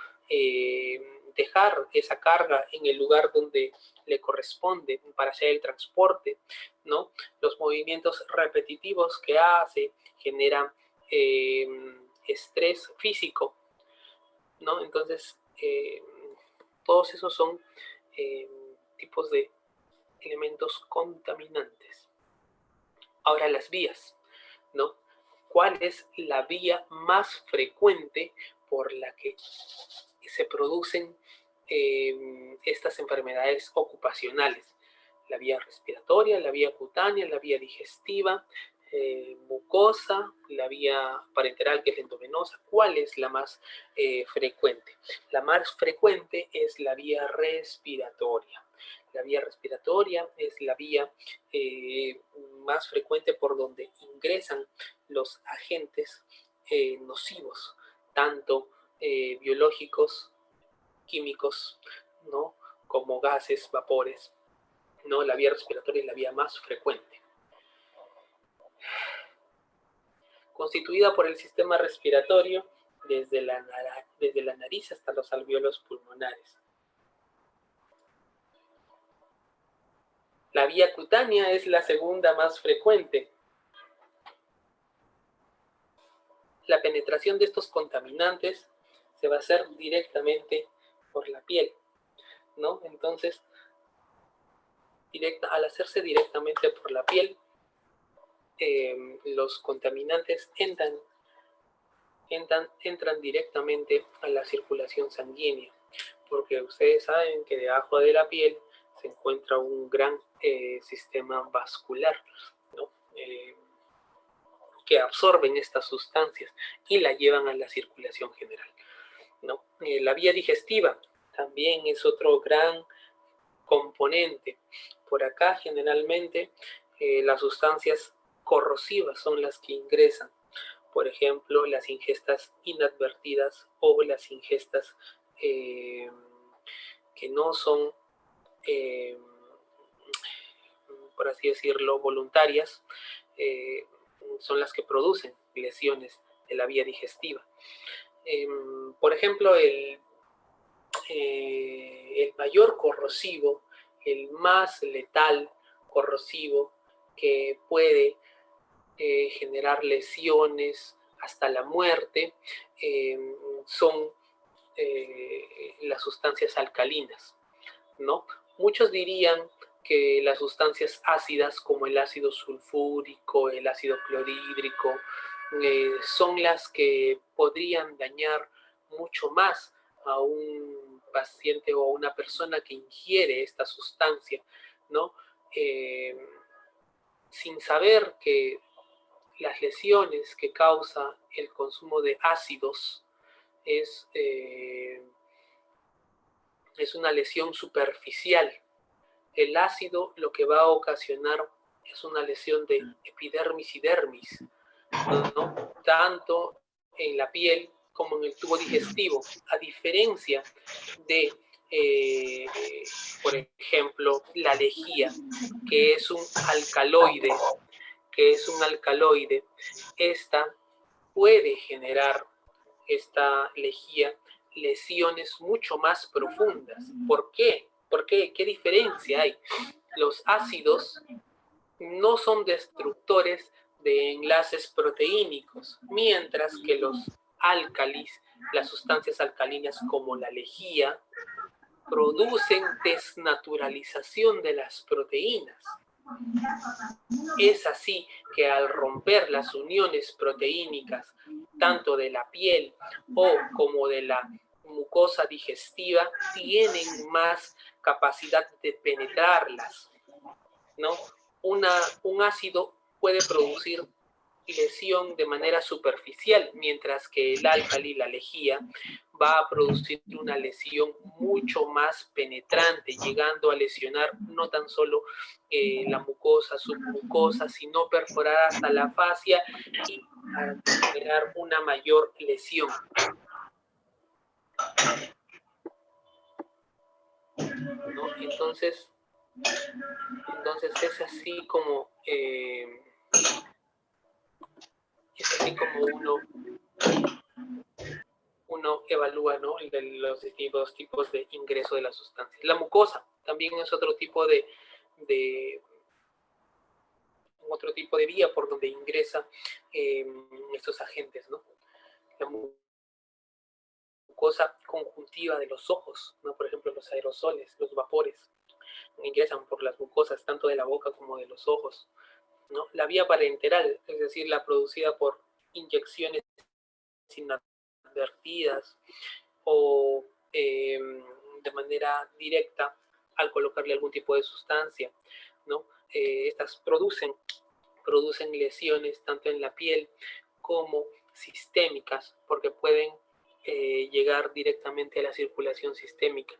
Speaker 1: dejar esa carga en el lugar donde le corresponde para hacer el transporte, ¿no? Los movimientos repetitivos que hace generan estrés físico, ¿no? Entonces, todos esos son tipos de elementos contaminantes. Ahora, las vías, ¿no? ¿Cuál es la vía más frecuente por la que se producen estas enfermedades ocupacionales? La vía respiratoria, la vía cutánea, la vía digestiva, mucosa, la vía parenteral, que es la endovenosa. ¿Cuál es la más frecuente? La más frecuente es la vía respiratoria. La vía respiratoria es la vía más frecuente por donde ingresan los agentes nocivos, tanto biológicos, químicos, ¿no?, como gases, vapores, ¿no? La vía respiratoria es la vía más frecuente. Constituida por el sistema respiratorio desde la nariz hasta los alvéolos pulmonares. La vía cutánea es la segunda más frecuente. La penetración de estos contaminantes se va a hacer directamente por la piel, ¿no? Entonces, al hacerse directamente por la piel, los contaminantes entran directamente a la circulación sanguínea, porque ustedes saben que debajo de la piel se encuentra un gran sistema vascular, ¿no?, que absorben estas sustancias y la llevan a la circulación general, ¿no? La vía digestiva también es otro gran componente. Por acá generalmente las sustancias corrosivas son las que ingresan. Por ejemplo, las ingestas inadvertidas o las ingestas que no son, por así decirlo, voluntarias, son las que producen lesiones de la vía digestiva. Por ejemplo, el mayor corrosivo, el más letal corrosivo que puede generar lesiones hasta la muerte, son las sustancias alcalinas, ¿no? Muchos dirían que las sustancias ácidas como el ácido sulfúrico, el ácido clorhídrico, son las que podrían dañar mucho más a un paciente o a una persona que ingiere esta sustancia, ¿no? Sin saber que las lesiones que causa el consumo de ácidos es una lesión superficial. El ácido lo que va a ocasionar es una lesión de epidermis y dermis, ¿no?, tanto en la piel como en el tubo digestivo, a diferencia de, por ejemplo, la lejía, que es un alcaloide, esta puede generar, esta lejía, lesiones mucho más profundas. ¿Por qué? ¿Por qué? ¿Qué diferencia hay? Los ácidos no son destructores de enlaces proteínicos, mientras que los álcalis, las sustancias alcalinas como la lejía, producen desnaturalización de las proteínas. Es así que al romper las uniones proteínicas, tanto de la piel o como de la mucosa digestiva, tienen más capacidad de penetrarlas, ¿no? Un ácido puede producir lesión de manera superficial, mientras que el álcali, la lejía, va a producir una lesión mucho más penetrante, llegando a lesionar no tan solo la mucosa, submucosa, sino perforar hasta la fascia y a generar una mayor lesión, ¿no? Entonces es así como uno evalúa, ¿no?, los distintos tipos de ingreso de las sustancias. La mucosa también es otro tipo de vía por donde ingresan estos agentes, ¿no? La mucosa conjuntiva de los ojos, ¿no? Por ejemplo, los aerosoles, los vapores, ingresan por las mucosas tanto de la boca como de los ojos, ¿no? La vía parenteral, es decir, la producida por inyecciones inadvertidas o de manera directa al colocarle algún tipo de sustancia, ¿no? Estas producen producen lesiones tanto en la piel como sistémicas, porque pueden llegar directamente a la circulación sistémica.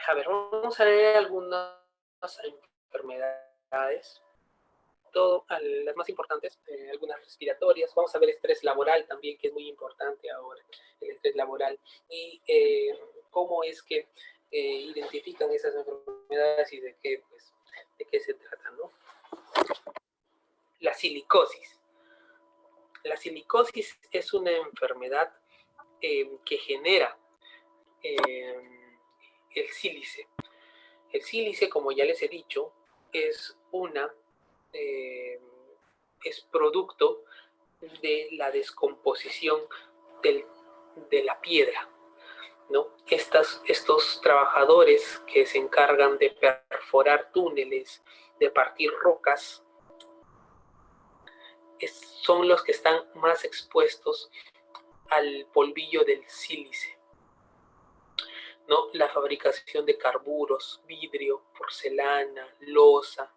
Speaker 1: A ver, vamos a ver algunas enfermedades. Las más importantes, algunas respiratorias. Vamos a ver estrés laboral también, que es muy importante ahora, el estrés laboral. Y cómo es que identifican esas enfermedades y de qué se trata, ¿no? La silicosis. La silicosis es una enfermedad que genera el sílice. El sílice, como ya les he dicho, es producto de la descomposición de la piedra, ¿no? Estos trabajadores que se encargan de perforar túneles, de partir rocas, son los que están más expuestos al polvillo del sílice, ¿no? La fabricación de carburos, vidrio, porcelana, loza,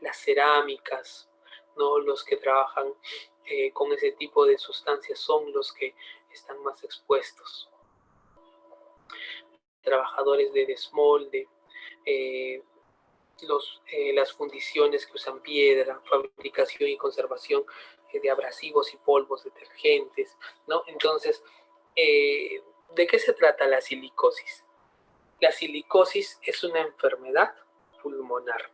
Speaker 1: las cerámicas, ¿no? Los que trabajan con ese tipo de sustancias son los que están más expuestos. Trabajadores de desmolde, las fundiciones que usan piedra, fabricación y conservación de abrasivos y polvos detergentes, ¿no? Entonces, ¿de qué se trata la silicosis? La silicosis es una enfermedad pulmonar.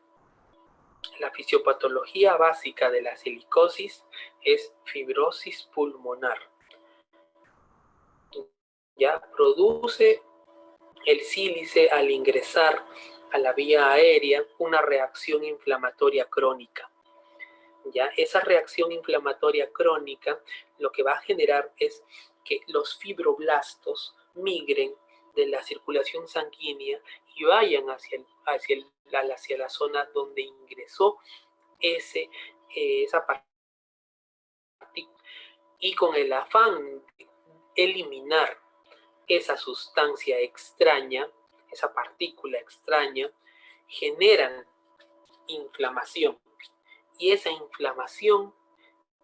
Speaker 1: La fisiopatología básica de la silicosis es fibrosis pulmonar. Ya produce el sílice al ingresar a la vía aérea una reacción inflamatoria crónica. Ya esa reacción inflamatoria crónica lo que va a generar es que los fibroblastos migren de la circulación sanguínea y vayan hacia la zona donde ingresó esa partícula, y con el afán de eliminar esa sustancia extraña, esa partícula extraña, generan inflamación, y esa inflamación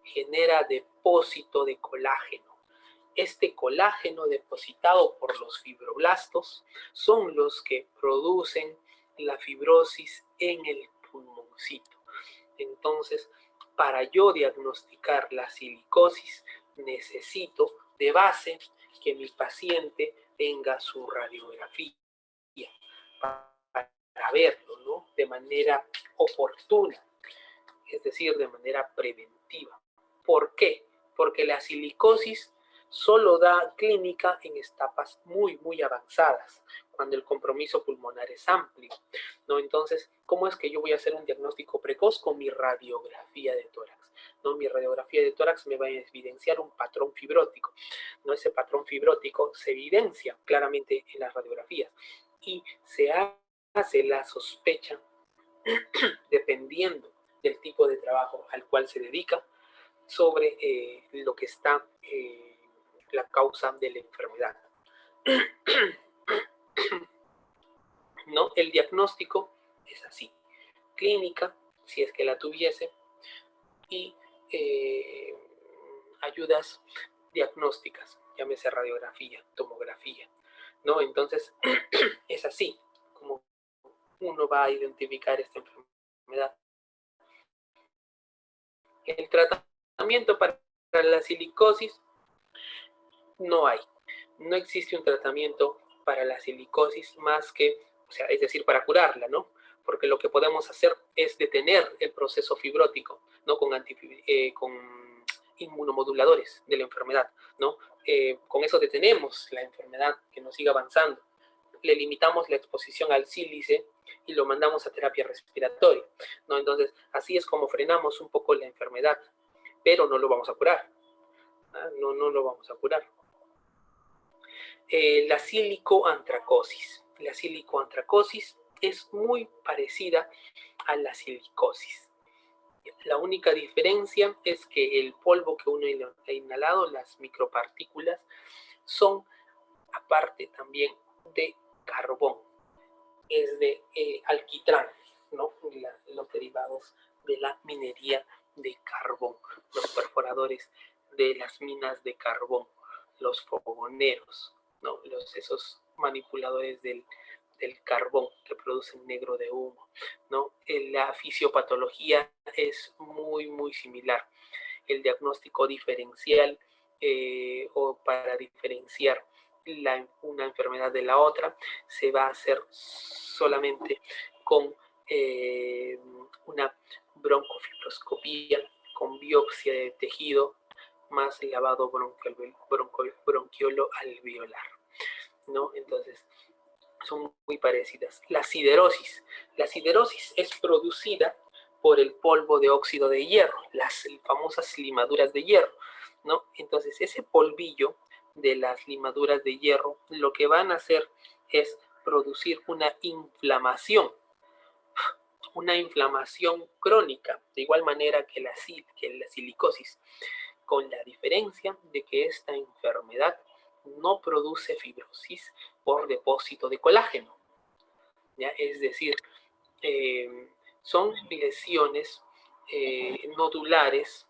Speaker 1: genera depósito de colágeno. Este colágeno depositado por los fibroblastos son los que producen la fibrosis en el pulmoncito. Entonces, para yo diagnosticar la silicosis, necesito de base que mi paciente tenga su radiografía para verlo, ¿no? De manera oportuna, es decir, de manera preventiva. ¿Por qué? Porque la silicosis solo da clínica en etapas muy, muy avanzadas, cuando el compromiso pulmonar es amplio, ¿no? Entonces, ¿cómo es que yo voy a hacer un diagnóstico precoz? Con mi radiografía de tórax, ¿no? Mi radiografía de tórax me va a evidenciar un patrón fibrótico, ¿no? Ese patrón fibrótico se evidencia claramente en las radiografías y se hace la sospecha dependiendo del tipo de trabajo al cual se dedica sobre lo que está la causa de la enfermedad. ¿No? El diagnóstico es así: clínica, si es que la tuviese, y ayudas diagnósticas, llámese radiografía, tomografía, ¿no? Entonces, es así como uno va a identificar esta enfermedad. El tratamiento para la silicosis no hay. No existe un tratamiento para la silicosis más que, o sea, es decir, para curarla, ¿no? Porque lo que podemos hacer es detener el proceso fibrótico, ¿no? Con inmunomoduladores de la enfermedad, ¿no? Con eso detenemos la enfermedad que no siga avanzando. Le limitamos la exposición al sílice y lo mandamos a terapia respiratoria, ¿no? Entonces, así es como frenamos un poco la enfermedad, pero no lo vamos a curar. No lo vamos a curar. La silicoantracosis. La silicoantracosis es muy parecida a la silicosis. La única diferencia es que el polvo que uno ha inhalado, las micropartículas, son aparte también de carbón, es de alquitrán, ¿no? Los derivados de la minería de carbón, los perforadores de las minas de carbón, los fogoneros, ¿no? Esos manipuladores del carbón que producen negro de humo, ¿no? La fisiopatología es muy similar. El diagnóstico diferencial o para diferenciar una enfermedad de la otra se va a hacer solamente con una broncofibroscopía, con biopsia de tejido, más lavado bronquiolo alveolar, ¿no? Entonces, son muy parecidas. La siderosis es producida por el polvo de óxido de hierro, las famosas limaduras de hierro, ¿no? Entonces, ese polvillo de las limaduras de hierro, lo que van a hacer es producir una inflamación crónica, de igual manera que la silicosis, con la diferencia de que esta enfermedad no produce fibrosis por depósito de colágeno, ¿ya? Es decir, son lesiones nodulares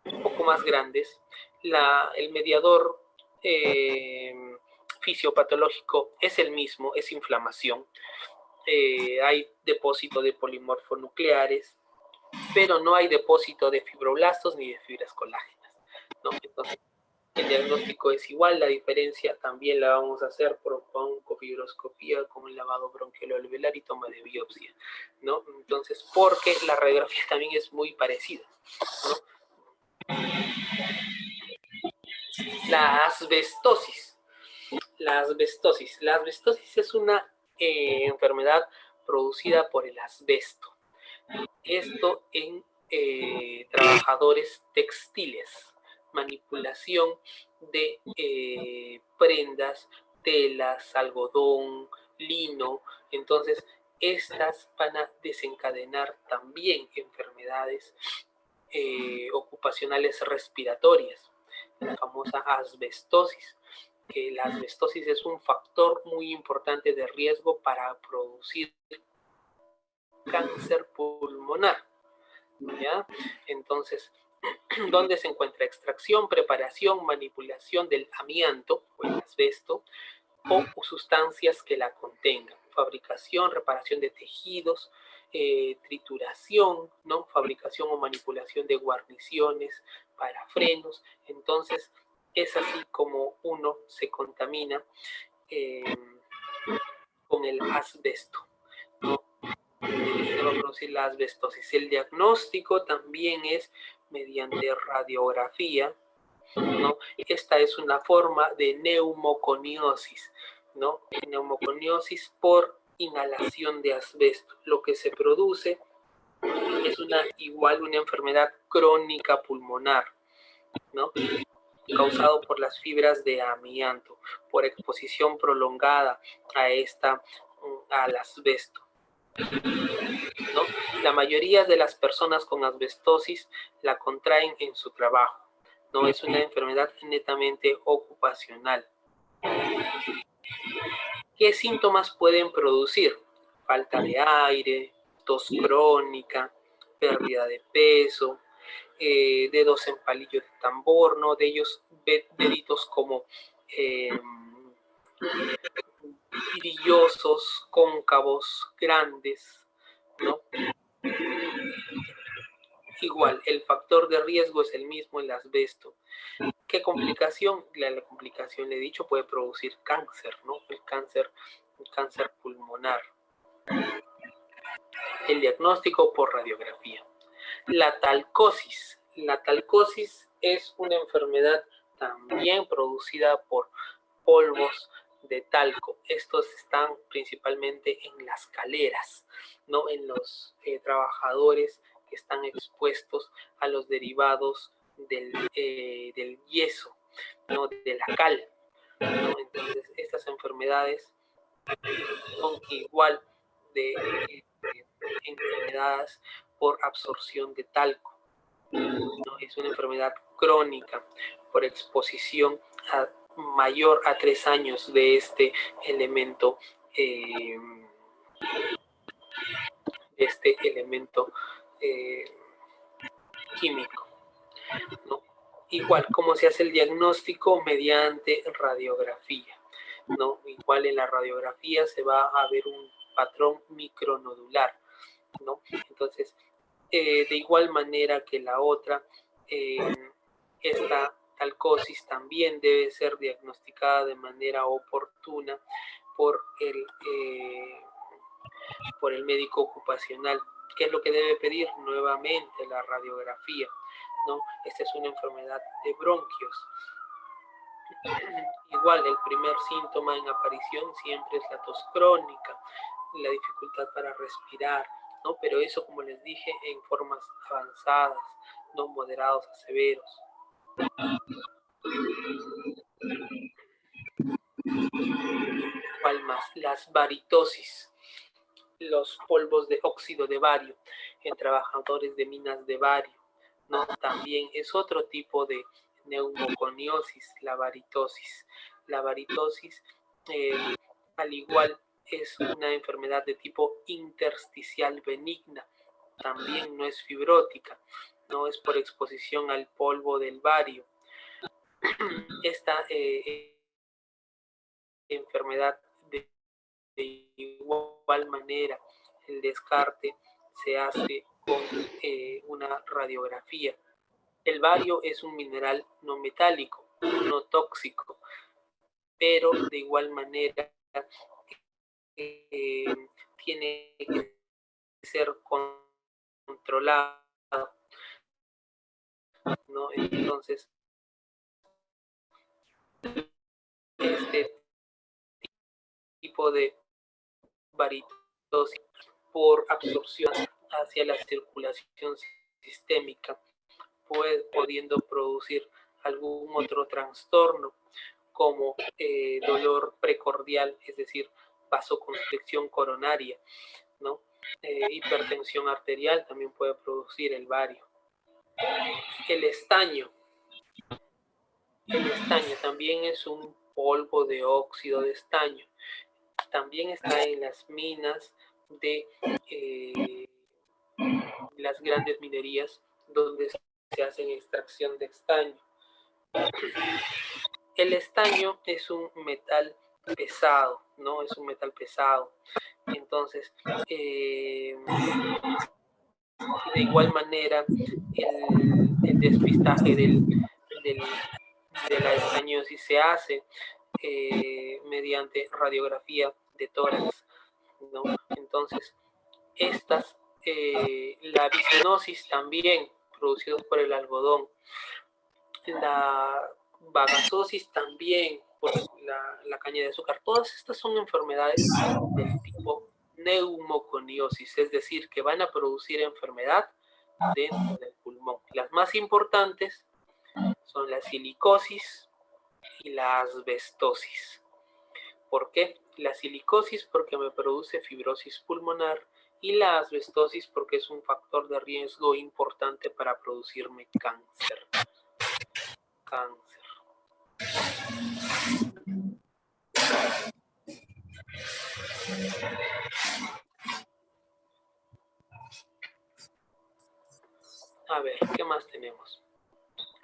Speaker 1: un poco más grandes. El mediador fisiopatológico es el mismo, es inflamación. Hay depósito de polimorfonucleares, pero no hay depósito de fibroblastos ni de fibras colágenas, ¿no? Entonces, el diagnóstico es igual, la diferencia también la vamos a hacer por oncofibroscopía con el lavado bronquiolo alveolar y toma de biopsia, ¿no? Entonces, porque la radiografía también es muy parecida, ¿no? La asbestosis. La asbestosis es una enfermedad producida por el asbesto. Esto en trabajadores textiles, manipulación de prendas, telas, algodón, lino. Entonces, estas van a desencadenar también enfermedades ocupacionales respiratorias, la famosa asbestosis, que la asbestosis es un factor muy importante de riesgo para producir cáncer pulmonar, ¿ya? Entonces, ¿dónde se encuentra? Extracción, preparación, manipulación del amianto o el asbesto o sustancias que la contengan, fabricación, reparación de tejidos, trituración, ¿no? Fabricación o manipulación de guarniciones para frenos. Entonces, es así como uno se contamina con el asbesto, ¿no? Se va a producir la asbestosis. El diagnóstico también es mediante radiografía, ¿no? Esta es una forma de neumoconiosis, ¿no? Neumoconiosis por inhalación de asbesto. Lo que se produce es una enfermedad crónica pulmonar, ¿no? Causado por las fibras de amianto, por exposición prolongada al asbesto, ¿no? La mayoría de las personas con asbestosis la contraen en su trabajo, no es una enfermedad netamente ocupacional. ¿Qué síntomas pueden producir? Falta de aire, tos crónica, pérdida de peso, dedos en palillo de tambor, ¿no? De ellos deditos como brillosos, cóncavos, grandes, ¿no? Igual, el factor de riesgo es el mismo, el asbesto. ¿Qué complicación? La complicación, le he dicho, puede producir cáncer, ¿no? El cáncer pulmonar. El diagnóstico por radiografía. La talcosis. La talcosis es una enfermedad también producida por polvos de talco. Estos están principalmente en las caleras, ¿no? En los trabajadores que están expuestos a los derivados del yeso, ¿no? De la cal, ¿no? Entonces, estas enfermedades son igual de enfermedades por absorción de talco, ¿no? Es una enfermedad crónica por exposición mayor a 3 años de este elemento este elemento químico, ¿no? Igual, ¿cómo se hace el diagnóstico? Mediante radiografía, ¿no? Igual en la radiografía se va a ver un patrón micronodular, ¿no? Entonces, de igual manera que la otra, esta talcosis también debe ser diagnosticada de manera oportuna por el médico ocupacional. ¿Qué es lo que debe pedir? Nuevamente la radiografía, ¿no? Esta es una enfermedad de bronquios. Igual, el primer síntoma en aparición siempre es la tos crónica, la dificultad para respirar, ¿no? Pero eso, como les dije, en formas avanzadas, no moderados a severos. ¿Cuál más? Las varitosis, los polvos de óxido de bario en trabajadores de minas de bario, ¿no? También es otro tipo de neumoconiosis, la varitosis. La varitosis, al igual, es una enfermedad de tipo intersticial benigna, también no es fibrótica, no es por exposición al polvo del bario. Esta enfermedad de igual manera, el descarte se hace con una radiografía. El bario es un mineral no metálico, no tóxico, pero de igual manera tiene que ser controlado, ¿no? Entonces, este tipo de varitosis por absorción hacia la circulación sistémica, pudiendo producir algún otro trastorno como dolor precordial, es decir, vasoconstricción coronaria, ¿no? Hipertensión arterial también puede producir el bario. El estaño también es un polvo de óxido de estaño. También está en las minas de las grandes minerías donde se hace extracción de estaño. El estaño es un metal pesado, ¿no? Es un metal pesado. Entonces, de igual manera, el despistaje de la estañosis se hace mediante radiografía de tórax, ¿no? Entonces, la bisenosis también, producidos por el algodón, la bagazosis también por la caña de azúcar. Todas estas son enfermedades del tipo neumoconiosis, es decir, que van a producir enfermedad dentro del pulmón. Las más importantes son la silicosis y la asbestosis. ¿Por qué? La silicosis porque me produce fibrosis pulmonar y la asbestosis porque es un factor de riesgo importante para producirme cáncer. A ver, ¿qué más tenemos?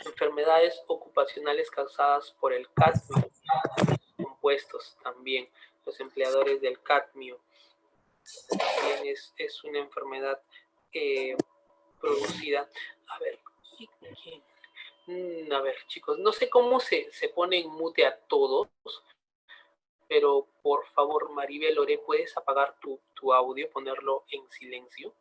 Speaker 1: Enfermedades ocupacionales causadas por el cadmio, compuestos también, los empleadores del cadmio. También es una enfermedad producida. A ver, chicos, no sé cómo se pone en mute a todos, pero por favor, Maribel Lore, ¿puedes apagar tu audio, ponerlo en silencio?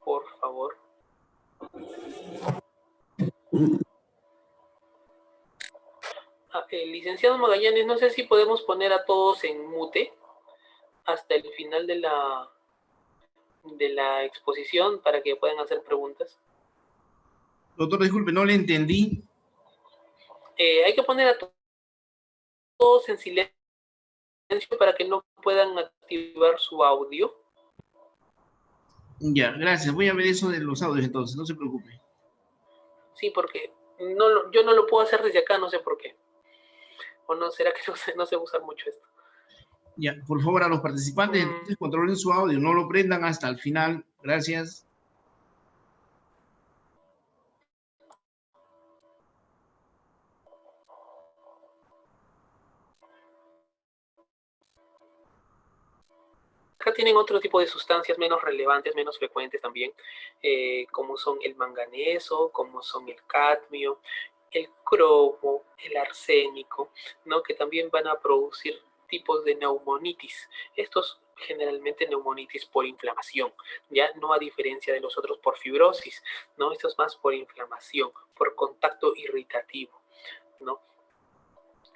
Speaker 1: Por favor. Licenciado Magallanes, no sé si podemos poner a todos en mute hasta el final de la exposición para que puedan hacer preguntas.
Speaker 5: Doctor, disculpe, no le entendí.
Speaker 1: Hay que poner a todos en silencio para que no puedan activar su audio.
Speaker 5: Ya, gracias. Voy a ver eso de los audios entonces, no se preocupe.
Speaker 1: Sí, porque yo no lo puedo hacer desde acá, no sé por qué. O no, será que no sé usar mucho esto.
Speaker 5: Ya, por favor, a los participantes, entonces controlen su audio, no lo prendan hasta el final. Gracias.
Speaker 1: Acá tienen otro tipo de sustancias menos relevantes, menos frecuentes también, como son el manganeso, como son el cadmio, el cromo, el arsénico, ¿no? Que también van a producir tipos de neumonitis. Estos generalmente neumonitis por inflamación, ya no a diferencia de los otros por fibrosis, ¿no? Esto es más por inflamación, por contacto irritativo, ¿no?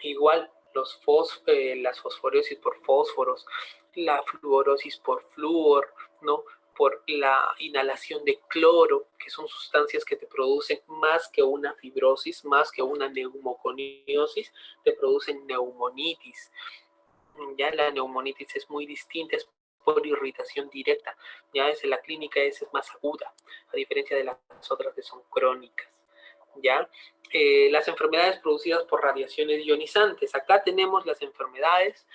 Speaker 1: Igual las fosforosis por fósforos, la fluorosis por flúor, ¿no? Por la inhalación de cloro, que son sustancias que te producen más que una fibrosis, más que una neumoconiosis, te producen neumonitis. Ya la neumonitis es muy distinta, es por irritación directa. Ya la clínica es más aguda, a diferencia de las otras que son crónicas. ¿Ya? Las enfermedades producidas por radiaciones ionizantes. Acá tenemos las enfermedades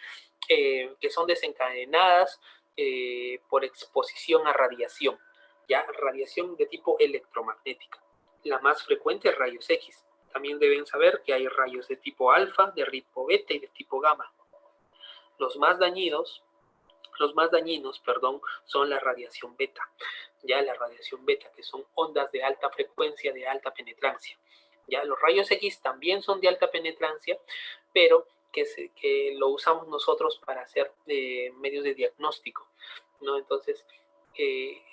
Speaker 1: que son desencadenadas por exposición a radiación, ¿ya? Radiación de tipo electromagnética. La más frecuente es rayos X. También deben saber que hay rayos de tipo alfa, de tipo beta y de tipo gamma. Los más dañinos, son la radiación beta. Ya la radiación beta, que son ondas de alta frecuencia, de alta penetrancia. Ya los rayos X también son de alta penetrancia, pero que lo usamos nosotros para hacer medios de diagnóstico, ¿no? Entonces,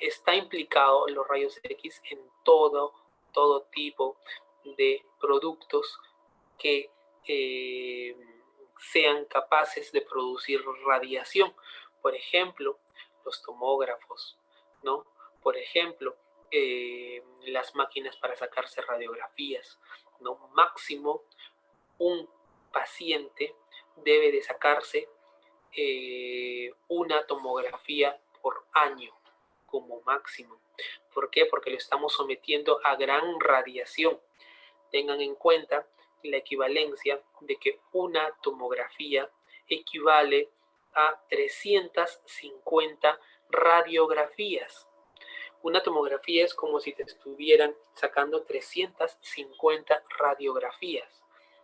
Speaker 1: está implicado los rayos X en todo tipo de productos que sean capaces de producir radiación. Por ejemplo, los tomógrafos, ¿no? Por ejemplo, las máquinas para sacarse radiografías, ¿no? Máximo, un paciente debe de sacarse una tomografía por año, como máximo. ¿Por qué? Porque lo estamos sometiendo a gran radiación. Tengan en cuenta la equivalencia de que una tomografía equivale a 350 radiografías. Una tomografía es como si te estuvieran sacando 350 radiografías,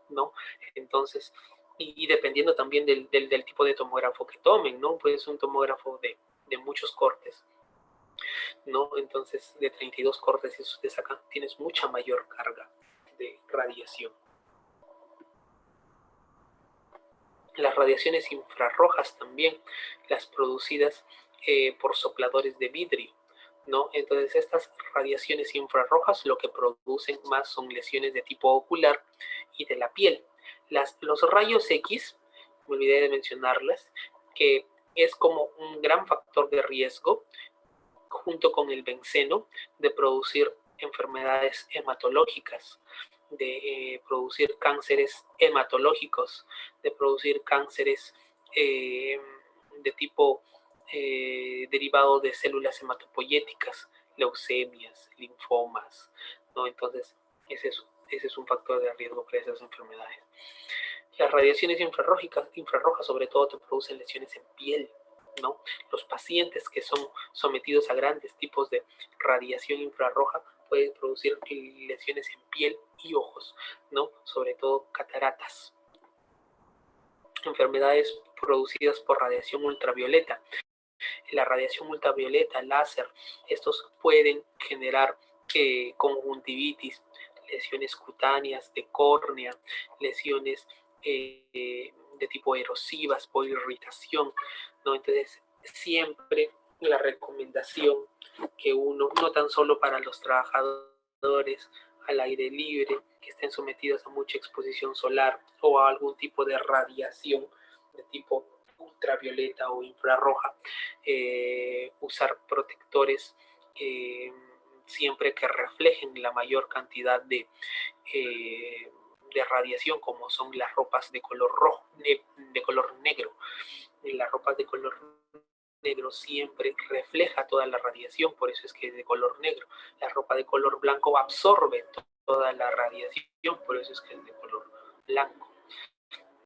Speaker 1: ¿no? Entonces, y dependiendo también del tipo de tomógrafo que tomen, ¿no? Puede ser un tomógrafo de muchos cortes, ¿no? Entonces, de 32 cortes, eso te saca, tienes mucha mayor carga de radiación. Las radiaciones infrarrojas también, las producidas por sopladores de vidrio, ¿no? Entonces estas radiaciones infrarrojas lo que producen más son lesiones de tipo ocular y de la piel. Los rayos X, me olvidé de mencionarlas, que es como un gran factor de riesgo, junto con el benceno, de producir enfermedades hematológicas, de producir cánceres hematológicos, de producir cánceres de tipo derivado de células hematopoyéticas, leucemias, linfomas, ¿no? Entonces, ese es un factor de riesgo para esas enfermedades. Las radiaciones infrarrojas sobre todo te producen lesiones en piel, ¿no? Los pacientes que son sometidos a grandes tipos de radiación infrarroja pueden producir lesiones en piel y ojos, ¿no? Sobre todo cataratas. Enfermedades producidas por radiación ultravioleta. La radiación ultravioleta, láser, estos pueden generar conjuntivitis, lesiones cutáneas de córnea, lesiones de tipo erosivas por irritación, ¿no? Entonces, siempre la recomendación que uno, no tan solo para los trabajadores al aire libre, que estén sometidos a mucha exposición solar o a algún tipo de radiación de tipo ultravioleta o infrarroja, usar protectores siempre que reflejen la mayor cantidad de radiación, como son las ropas de color rojo, de color negro. Las ropas de color negro siempre refleja toda la radiación, por eso es que es de color negro. La ropa de color blanco absorbe toda la radiación, por eso es que es de color blanco,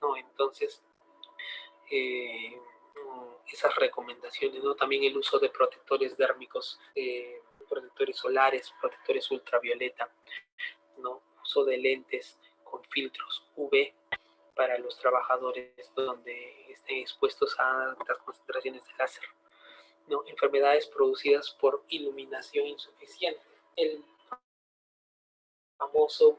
Speaker 1: ¿no? Entonces, esas recomendaciones, ¿no? También el uso de protectores dérmicos, protectores solares, protectores ultravioleta, ¿no? Uso de lentes con filtros UV para los trabajadores donde estén expuestos a altas concentraciones de láser, ¿no? Enfermedades producidas por iluminación insuficiente. El famoso,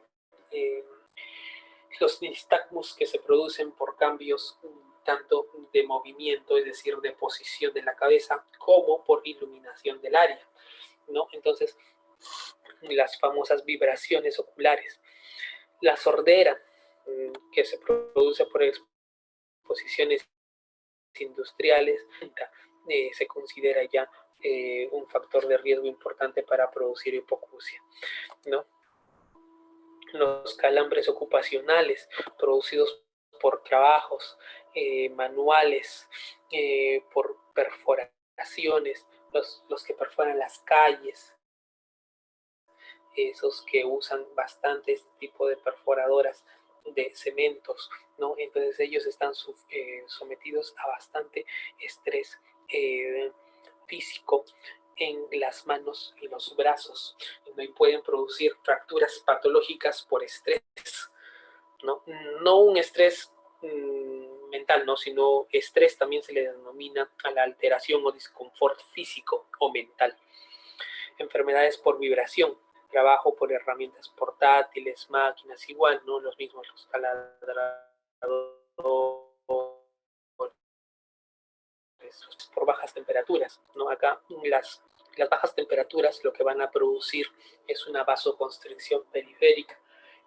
Speaker 1: los nistagmus que se producen por cambios tanto de movimiento, es decir, de posición de la cabeza, como por iluminación del área, ¿no? Entonces, las famosas vibraciones oculares. La sordera, que se produce por exposiciones industriales, se considera ya un factor de riesgo importante para producir hipoacusia, ¿no? Los calambres ocupacionales producidos por trabajos manuales, por perforaciones, los que perforan las calles, esos que usan bastante este tipo de perforadoras de cementos, ¿no? Entonces ellos están sometidos a bastante estrés físico en las manos y los brazos, ¿no? Y pueden producir fracturas patológicas por estrés, ¿no? No un estrés mental, ¿no? Sino estrés también se le denomina a la alteración o disconfort físico o mental. Enfermedades por vibración, trabajo por herramientas portátiles, máquinas, igual, ¿no? Los mismos, los taladradores, por bajas temperaturas, ¿no? Acá las bajas temperaturas lo que van a producir es una vasoconstricción periférica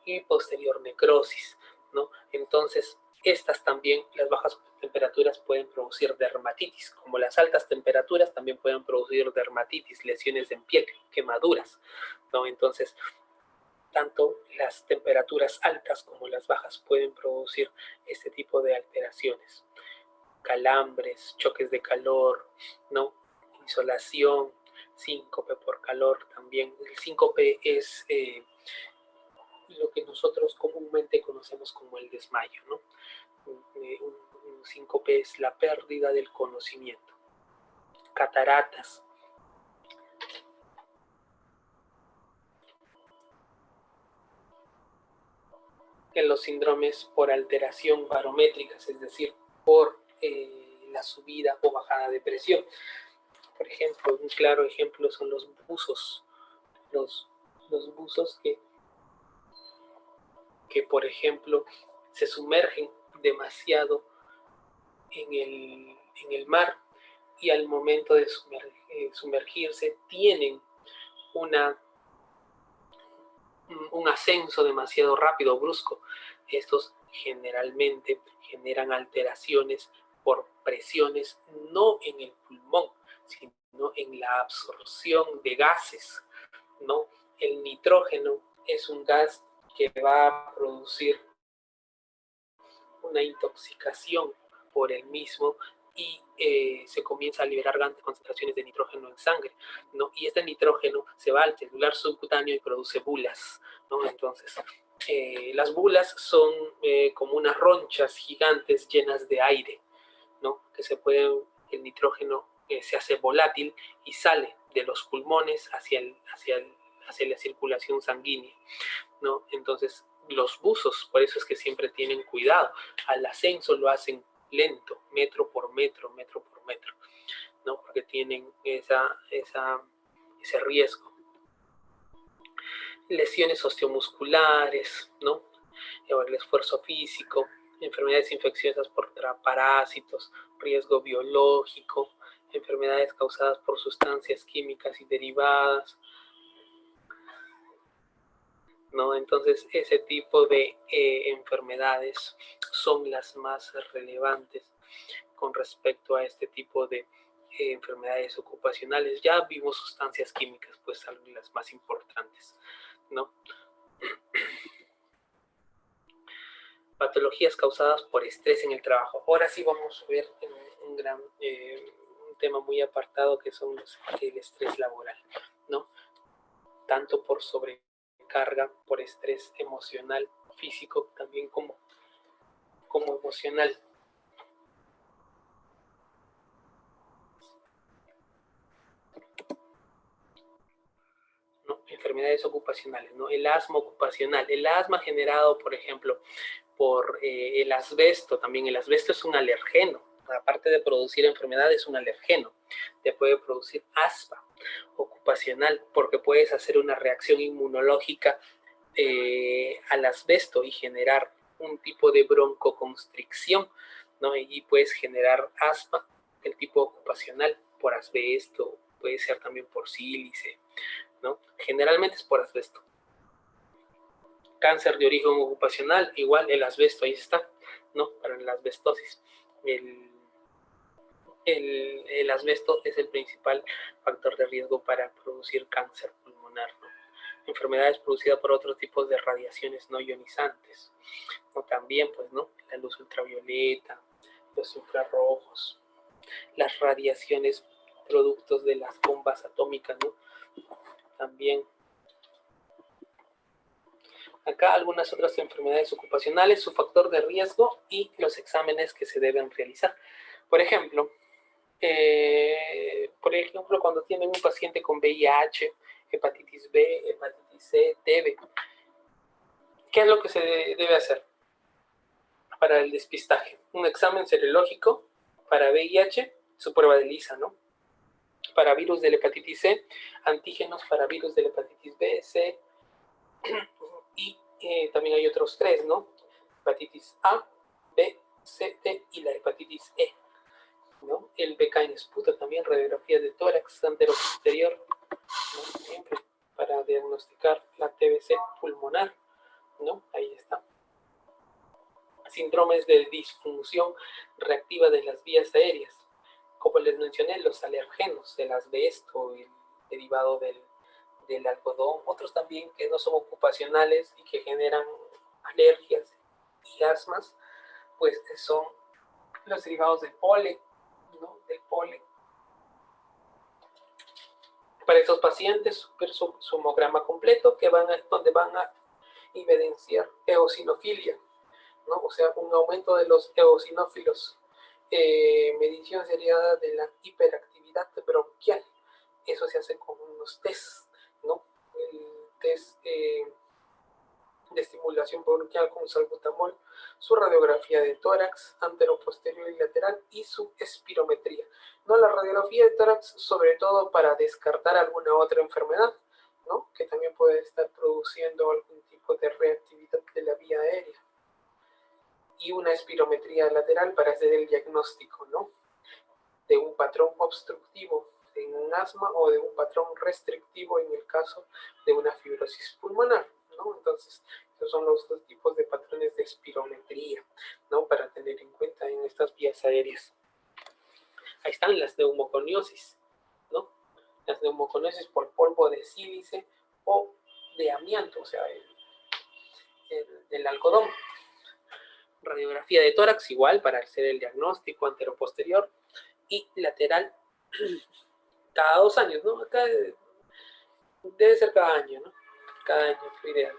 Speaker 1: y posterior necrosis, ¿no? Entonces, estas también, las bajas temperaturas pueden producir dermatitis, como las altas temperaturas también pueden producir dermatitis, lesiones en piel, quemaduras, ¿no? Entonces, tanto las temperaturas altas como las bajas pueden producir este tipo de alteraciones. Calambres, choques de calor, ¿no? Insolación, síncope por calor también. El síncope es lo que nosotros comúnmente conocemos como el desmayo, ¿no? Un síncope es la pérdida del conocimiento. Cataratas. En los síndromes por alteración barométricas, es decir, por la subida o bajada de presión. Por ejemplo, un claro ejemplo son los buzos. Los buzos que, por ejemplo, se sumergen demasiado en el mar y al momento de sumergirse tienen un ascenso demasiado rápido, brusco. Estos generalmente generan alteraciones por presiones no en el pulmón, sino en la absorción de gases, ¿no? El nitrógeno es un gas que va a producir una intoxicación por el mismo y se comienza a liberar grandes concentraciones de nitrógeno en sangre, ¿no? Y este nitrógeno se va al celular subcutáneo y produce bulas, ¿no? Entonces, las bulas son como unas ronchas gigantes llenas de aire, ¿no? El nitrógeno se hace volátil y sale de los pulmones hacia la circulación sanguínea, ¿no? Entonces, los buzos, por eso es que siempre tienen cuidado. Al ascenso lo hacen lento, metro por metro, ¿no? Porque tienen ese riesgo. Lesiones osteomusculares, ¿no? El esfuerzo físico, enfermedades infecciosas por parásitos, riesgo biológico, enfermedades causadas por sustancias químicas y derivadas, ¿no? Entonces, ese tipo de enfermedades son las más relevantes con respecto a este tipo de enfermedades ocupacionales. Ya vimos sustancias químicas, pues son las más importantes, ¿no? Patologías causadas por estrés en el trabajo. Ahora sí vamos a ver un tema muy apartado que son el estrés laboral, ¿no? Tanto por sobrecarga carga por estrés emocional, físico, también como emocional. ¿No? Enfermedades ocupacionales, ¿no? El asma ocupacional, el asma generado, por ejemplo, por el asbesto, también el asbesto es un alergeno, aparte de producir enfermedad es un alergeno, te puede producir asma ocupacional porque puedes hacer una reacción inmunológica al asbesto y generar un tipo de broncoconstricción, ¿no? Y puedes generar asma del tipo ocupacional por asbesto, puede ser también por sílice, ¿no? Generalmente es por asbesto. Cáncer de origen ocupacional, igual el asbesto, ahí está, ¿no? Para la asbestosis. El asbesto es el principal factor de riesgo para producir cáncer pulmonar, ¿no? Enfermedades producidas por otros tipos de radiaciones no ionizantes, ¿no? También, pues, ¿no? La luz ultravioleta, los infrarrojos, las radiaciones productos de las bombas atómicas, ¿no? También. Acá algunas otras enfermedades ocupacionales, su factor de riesgo y los exámenes que se deben realizar. Por ejemplo, cuando tienen un paciente con VIH, hepatitis B, hepatitis C, TB, ¿qué es lo que se debe hacer para el despistaje? Un examen serológico para VIH, su prueba de ELISA, ¿no? Para virus de la hepatitis C, antígenos para virus de la hepatitis B, C, y también hay otros 3, ¿no? Hepatitis A, B, C, T y la hepatitis E, ¿no? El BK en esputo también, radiografía de tórax anteroposterior, ¿no? Siempre para diagnosticar la TBC pulmonar, ¿no? Ahí está. Síndromes de disfunción reactiva de las vías aéreas. Como les mencioné, los alergenos, el asbesto, el derivado del algodón, otros también que no son ocupacionales y que generan alergias y asmas, pues son los derivados del polen, ¿no? Del polen. Para estos pacientes, su somograma completo, donde van a evidenciar eosinofilia, ¿no? O sea, un aumento de los eosinófilos. Medición seriada de la hiperactividad bronquial. Eso se hace con unos test, ¿no? El test de estimulación bronquial con salbutamol, su radiografía de tórax, anteroposterior y lateral y su espirometría. ¿No? La radiografía de tórax, sobre todo para descartar alguna otra enfermedad, ¿no? Que también puede estar produciendo algún tipo de reactividad de la vía aérea. Y una espirometría lateral para hacer el diagnóstico, ¿no? De un patrón obstructivo en un asma o de un patrón restrictivo en el caso de una fibrosis pulmonar, ¿no? Entonces, esos son los dos tipos de patrones de espirometría, ¿no? Para tener en cuenta en estas vías aéreas. Ahí están las neumoconiosis, ¿no? Las neumoconiosis por polvo de sílice o de amianto, o sea, el algodón. Radiografía de tórax igual para hacer el diagnóstico anteroposterior y lateral cada 2 años, ¿no? Acá debe ser cada año, ¿no? Cada año es lo ideal.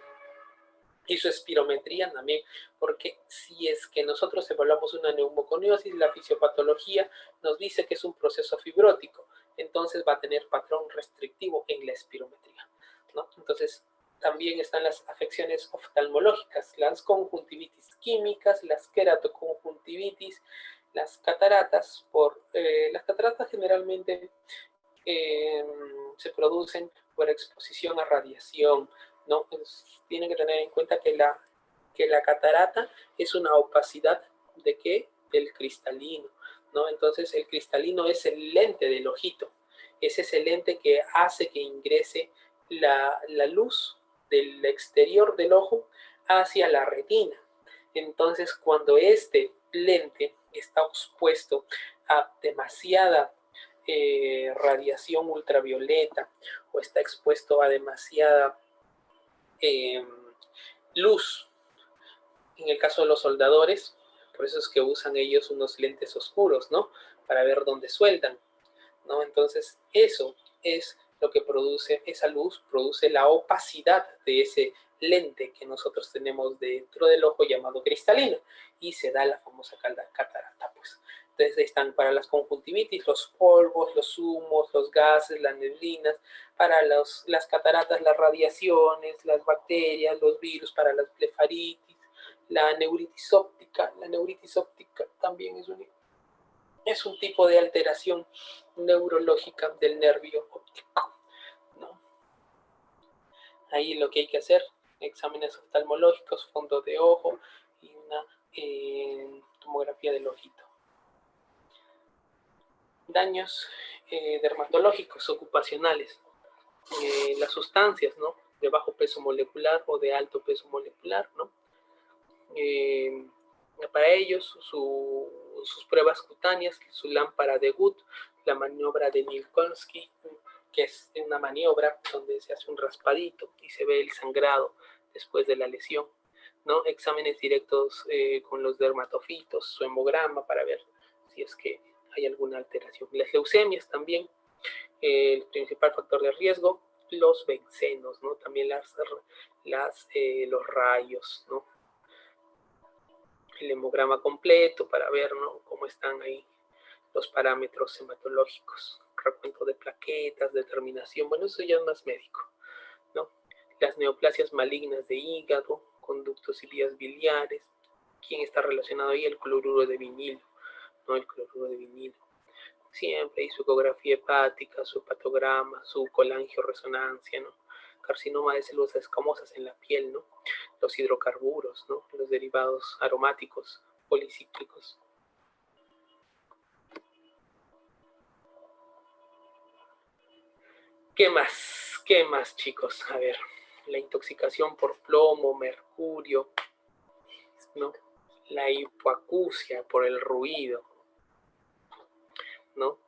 Speaker 1: Y su espirometría también, porque si es que nosotros evaluamos una neumoconiosis, la fisiopatología nos dice que es un proceso fibrótico, entonces va a tener patrón restrictivo en la espirometría, ¿no? Entonces, también están las afecciones oftalmológicas, las conjuntivitis químicas, las queratoconjuntivitis, las cataratas. Las cataratas generalmente se producen por exposición a radiación, ¿no? Tienen que tener en cuenta que la catarata es una opacidad ¿de qué? Del cristalino, ¿no? Entonces el cristalino es el lente del ojito, es ese lente que hace que ingrese la luz del exterior del ojo hacia la retina. Entonces, cuando este lente está expuesto a demasiada radiación ultravioleta o está expuesto a demasiada luz, en el caso de los soldadores, por eso es que usan ellos unos lentes oscuros, ¿no? Para ver dónde sueltan, ¿no? Entonces, eso es lo que produce esa luz, produce la opacidad de ese lente que nosotros tenemos dentro del ojo llamado cristalino, y se da la famosa catarata, pues. Entonces están para las conjuntivitis, los polvos, los humos, los gases, las neblinas, para las cataratas, las radiaciones, las bacterias, los virus, para las blefaritis, la neuritis óptica. La neuritis óptica también es un tipo de alteración neurológica del nervio óptico, ¿no? Ahí lo que hay que hacer, exámenes oftalmológicos, fondo de ojo y una tomografía del ojito. Daños dermatológicos ocupacionales. Las sustancias, ¿no? De bajo peso molecular o de alto peso molecular, ¿no? Para ellos, sus pruebas cutáneas, su lámpara de Wood, la maniobra de Minkowski, que es una maniobra donde se hace un raspadito y se ve el sangrado después de la lesión, ¿no? Exámenes directos con los dermatofitos, su hemograma para ver si es que hay alguna alteración. Las leucemias también, el principal factor de riesgo, los bencenos, ¿no? También los rayos, ¿no? El hemograma completo para ver, ¿no?, cómo están ahí los parámetros hematológicos, recuento de plaquetas, determinación, bueno, eso ya es más médico, ¿no? Las neoplasias malignas de hígado, conductos y vías biliares. ¿Quién está relacionado ahí? El cloruro de vinilo, ¿no? El cloruro de vinilo. Siempre hay su ecografía hepática, su hepatograma, su colangioresonancia, ¿no? Carcinoma de células escamosas en la piel, ¿no? Los hidrocarburos, ¿no? Los derivados aromáticos policíclicos. ¿Qué más? ¿Qué más, chicos? A ver, la intoxicación por plomo, mercurio, ¿no? La hipoacusia por el ruido, ¿no?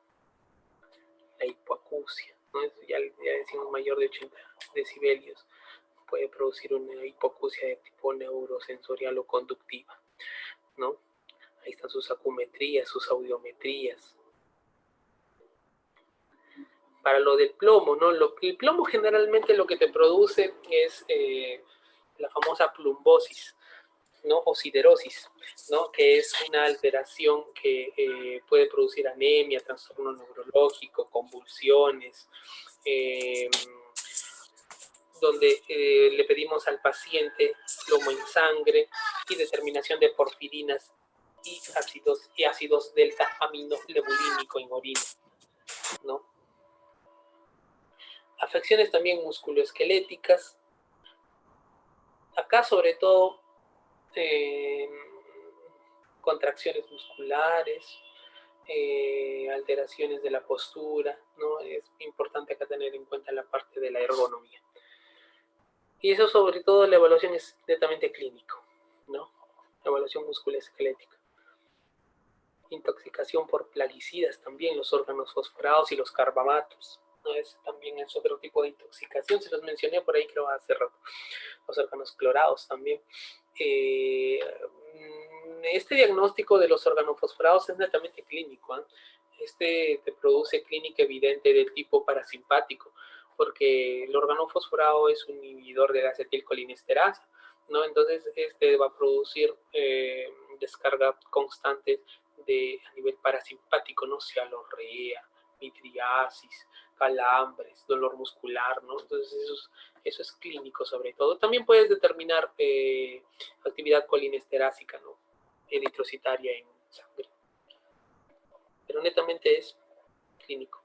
Speaker 1: La hipoacusia, ¿no? Ya decimos mayor de 80 decibelios. Puede producir una hipoacusia de tipo neurosensorial o conductiva, ¿no? Ahí están sus acumetrías, sus audiometrías. Para lo del plomo, ¿no? El plomo generalmente lo que te produce es la famosa plumbosis, ¿no? O siderosis, ¿no? Que es una alteración que puede producir anemia, trastorno neurológico, convulsiones, donde le pedimos al paciente plomo en sangre y determinación de porfirinas y ácidos delta aminolebulínico en orina, ¿no? Afecciones también musculoesqueléticas. Acá sobre todo contracciones musculares, alteraciones de la postura, ¿no? Es importante acá tener en cuenta la parte de la ergonomía. Y eso sobre todo la evaluación es netamente clínico, ¿no? La evaluación musculoesquelética. Intoxicación por plaguicidas también, los órganos fosforados y los carbamatos, ¿no? Ese también es otro tipo de intoxicación, se los mencioné por ahí creo hace rato. Los órganos clorados también. Este diagnóstico de los organofosforados es netamente clínico, ¿eh? Este te produce clínica evidente del tipo parasimpático, porque el organofosforado es un inhibidor de la acetilcolinesterasa, ¿no? Entonces este va a producir descarga constante a nivel parasimpático, ¿no? Cialorrea, midriasis, calambres, dolor muscular, ¿no? Entonces eso es clínico sobre todo. También puedes determinar actividad colinesterásica, ¿no? Eritrocitaria en sangre. Pero netamente es clínico.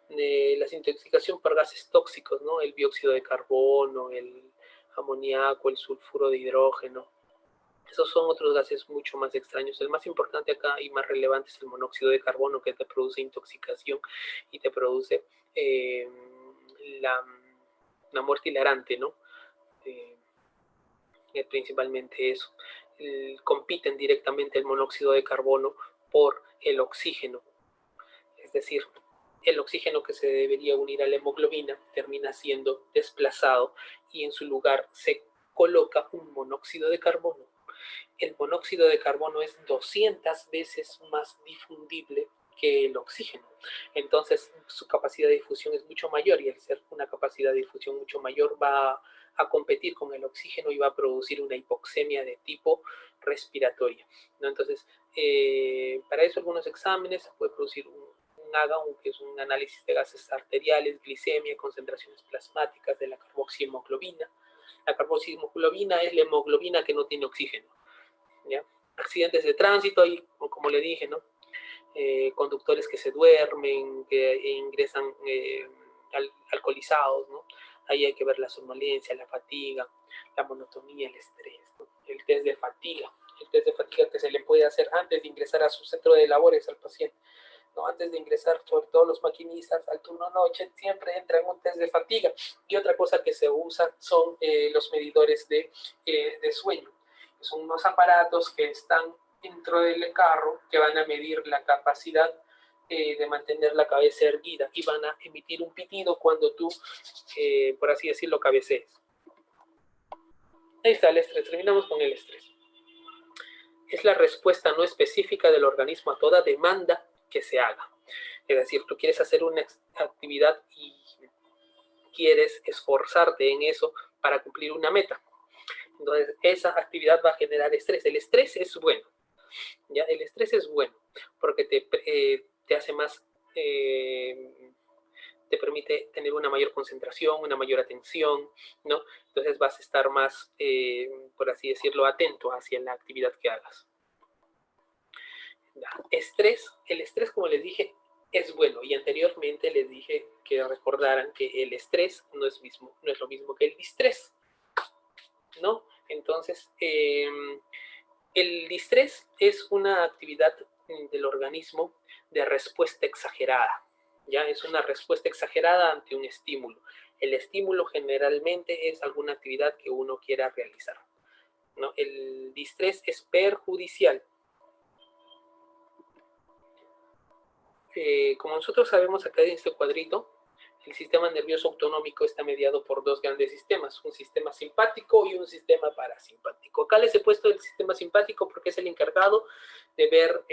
Speaker 1: La intoxicación por gases tóxicos, ¿no? El dióxido de carbono, el amoníaco, el sulfuro de hidrógeno. Esos son otros gases mucho más extraños. El más importante acá y más relevante es el monóxido de carbono, que te produce intoxicación y te produce la muerte hilarante, ¿no? Principalmente eso. Compiten directamente el monóxido de carbono por el oxígeno. Es decir, el oxígeno que se debería unir a la hemoglobina termina siendo desplazado y en su lugar se coloca un monóxido de carbono. El monóxido de carbono es 200 veces más difundible que el oxígeno. Entonces, su capacidad de difusión es mucho mayor, y al ser una capacidad de difusión mucho mayor va a competir con el oxígeno y va a producir una hipoxemia de tipo respiratoria, ¿no? Entonces, para eso algunos exámenes se puede producir un AGA, que es un análisis de gases arteriales, glicemia, concentraciones plasmáticas de la carboxihemoglobina. La carboxihemoglobina es la hemoglobina que no tiene oxígeno, ¿ya? Accidentes de tránsito, y como le dije, ¿no? Conductores que se duermen, que ingresan alcoholizados, ¿no? Ahí hay que ver la somnolencia, la fatiga, la monotonía, el estrés, ¿no? El test de fatiga que se le puede hacer antes de ingresar a su centro de labores al paciente, ¿no? Antes de ingresar, sobre todo los maquinistas al turno noche, siempre entran un test de fatiga. Y otra cosa que se usa son los medidores de sueño. Son unos aparatos que están dentro del carro que van a medir la capacidad de mantener la cabeza erguida, y van a emitir un pitido cuando tú, por así decirlo, cabecees. Ahí está el estrés. Terminamos con el estrés. Es la respuesta no específica del organismo a toda demanda que se haga. Es decir, tú quieres hacer una actividad y quieres esforzarte en eso para cumplir una meta. Entonces, esa actividad va a generar estrés. El estrés es bueno, ¿ya? El estrés es bueno porque te hace más, te permite tener una mayor concentración, una mayor atención, ¿no? Entonces vas a estar más, por así decirlo, atento hacia la actividad que hagas. El estrés, como les dije, es bueno, y anteriormente les dije que recordaran que el estrés no es lo mismo que el distrés, ¿no? Entonces, el distrés es una actividad del organismo de respuesta exagerada, ¿ya? Es una respuesta exagerada ante un estímulo. El estímulo generalmente es alguna actividad que uno quiera realizar, ¿no? El distrés es perjudicial. Como nosotros sabemos acá en este cuadrito, el sistema nervioso autonómico está mediado por dos grandes sistemas, un sistema simpático y un sistema parasimpático. Acá les he puesto el sistema simpático porque es el encargado de ver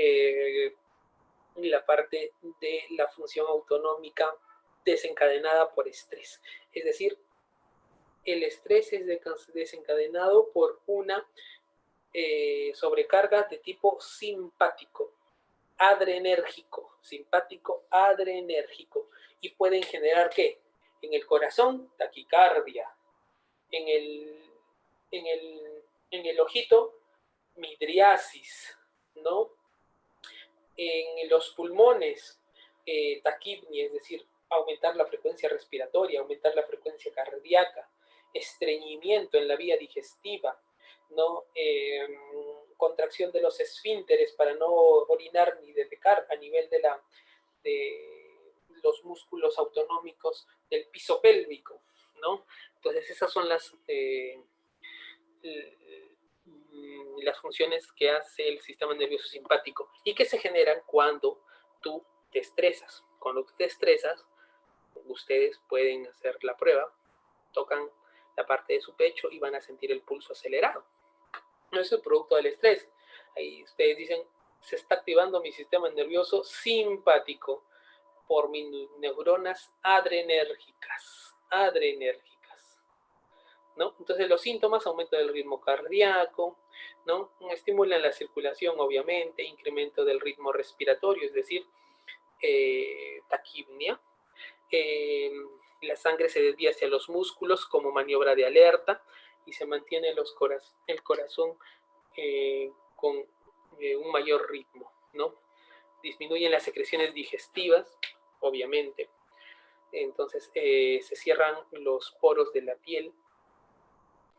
Speaker 1: la parte de la función autonómica desencadenada por estrés. Es decir, el estrés es desencadenado por una sobrecarga de tipo simpático, adrenérgico, simpático, adrenérgico, y pueden generar ¿qué? En el corazón, taquicardia, en el ojito, midriasis, ¿no? En los pulmones, taquipnia, es decir, aumentar la frecuencia respiratoria, aumentar la frecuencia cardíaca, estreñimiento en la vía digestiva, ¿no? Contracción de los esfínteres para no orinar ni defecar a nivel de los músculos autonómicos del piso pélvico, ¿no? Entonces esas son las funciones que hace el sistema nervioso simpático y que se generan cuando tú te estresas. Cuando tú te estresas, ustedes pueden hacer la prueba, tocan la parte de su pecho y van a sentir el pulso acelerado. No es el producto del estrés. Ahí ustedes dicen, se está activando mi sistema nervioso simpático por mis neuronas adrenérgicas, ¿no? Entonces los síntomas: aumento del ritmo cardíaco, ¿no? Estimulan la circulación, obviamente, incremento del ritmo respiratorio, es decir, taquipnia. La sangre se desvía hacia los músculos como maniobra de alerta y se mantiene el corazón con un mayor ritmo, ¿no? Disminuyen las secreciones digestivas, obviamente. Entonces se cierran los poros de la piel.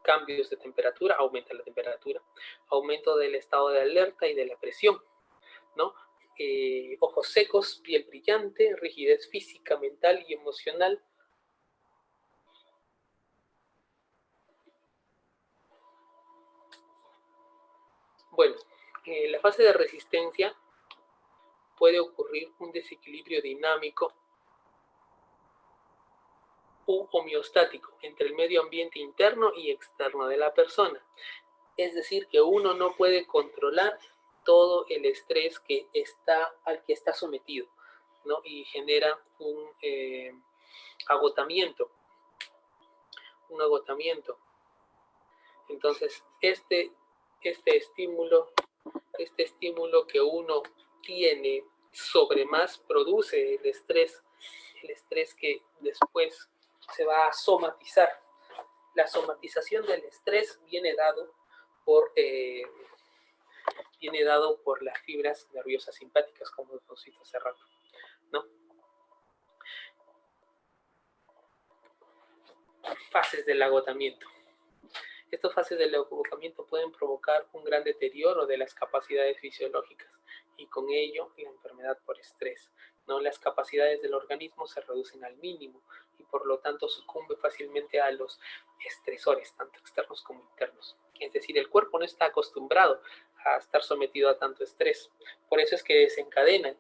Speaker 1: Cambios de temperatura, aumenta la temperatura, aumento del estado de alerta y de la presión, ¿no? Ojos secos, piel brillante, rigidez física, mental y emocional. Bueno, en la fase de resistencia puede ocurrir un desequilibrio dinámico u homeostático entre el medio ambiente interno y externo de la persona. Es decir, que uno no puede controlar todo el estrés al que está sometido, ¿no? Y genera un agotamiento. Entonces, este estímulo que uno tiene sobre más produce el estrés que después se va a somatizar. La somatización del estrés viene dado por las fibras nerviosas simpáticas, como hemos visto hace rato, ¿no? Fases del agotamiento. Estas fases del agotamiento pueden provocar un gran deterioro de las capacidades fisiológicas y con ello la enfermedad por estrés, ¿no? Las capacidades del organismo se reducen al mínimo y por lo tanto sucumbe fácilmente a los estresores, tanto externos como internos. Es decir, el cuerpo no está acostumbrado a estar sometido a tanto estrés. Por eso es que desencadenan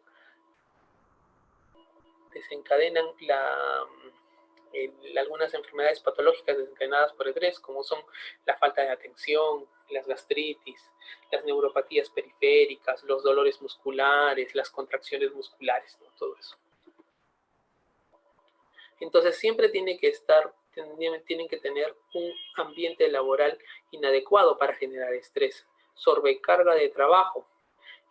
Speaker 1: algunas enfermedades patológicas desencadenadas por estrés, como son la falta de atención, las gastritis, las neuropatías periféricas, los dolores musculares, las contracciones musculares, ¿no? Todo eso. Entonces siempre tienen que tener un ambiente laboral inadecuado para generar estrés, sobrecarga de trabajo,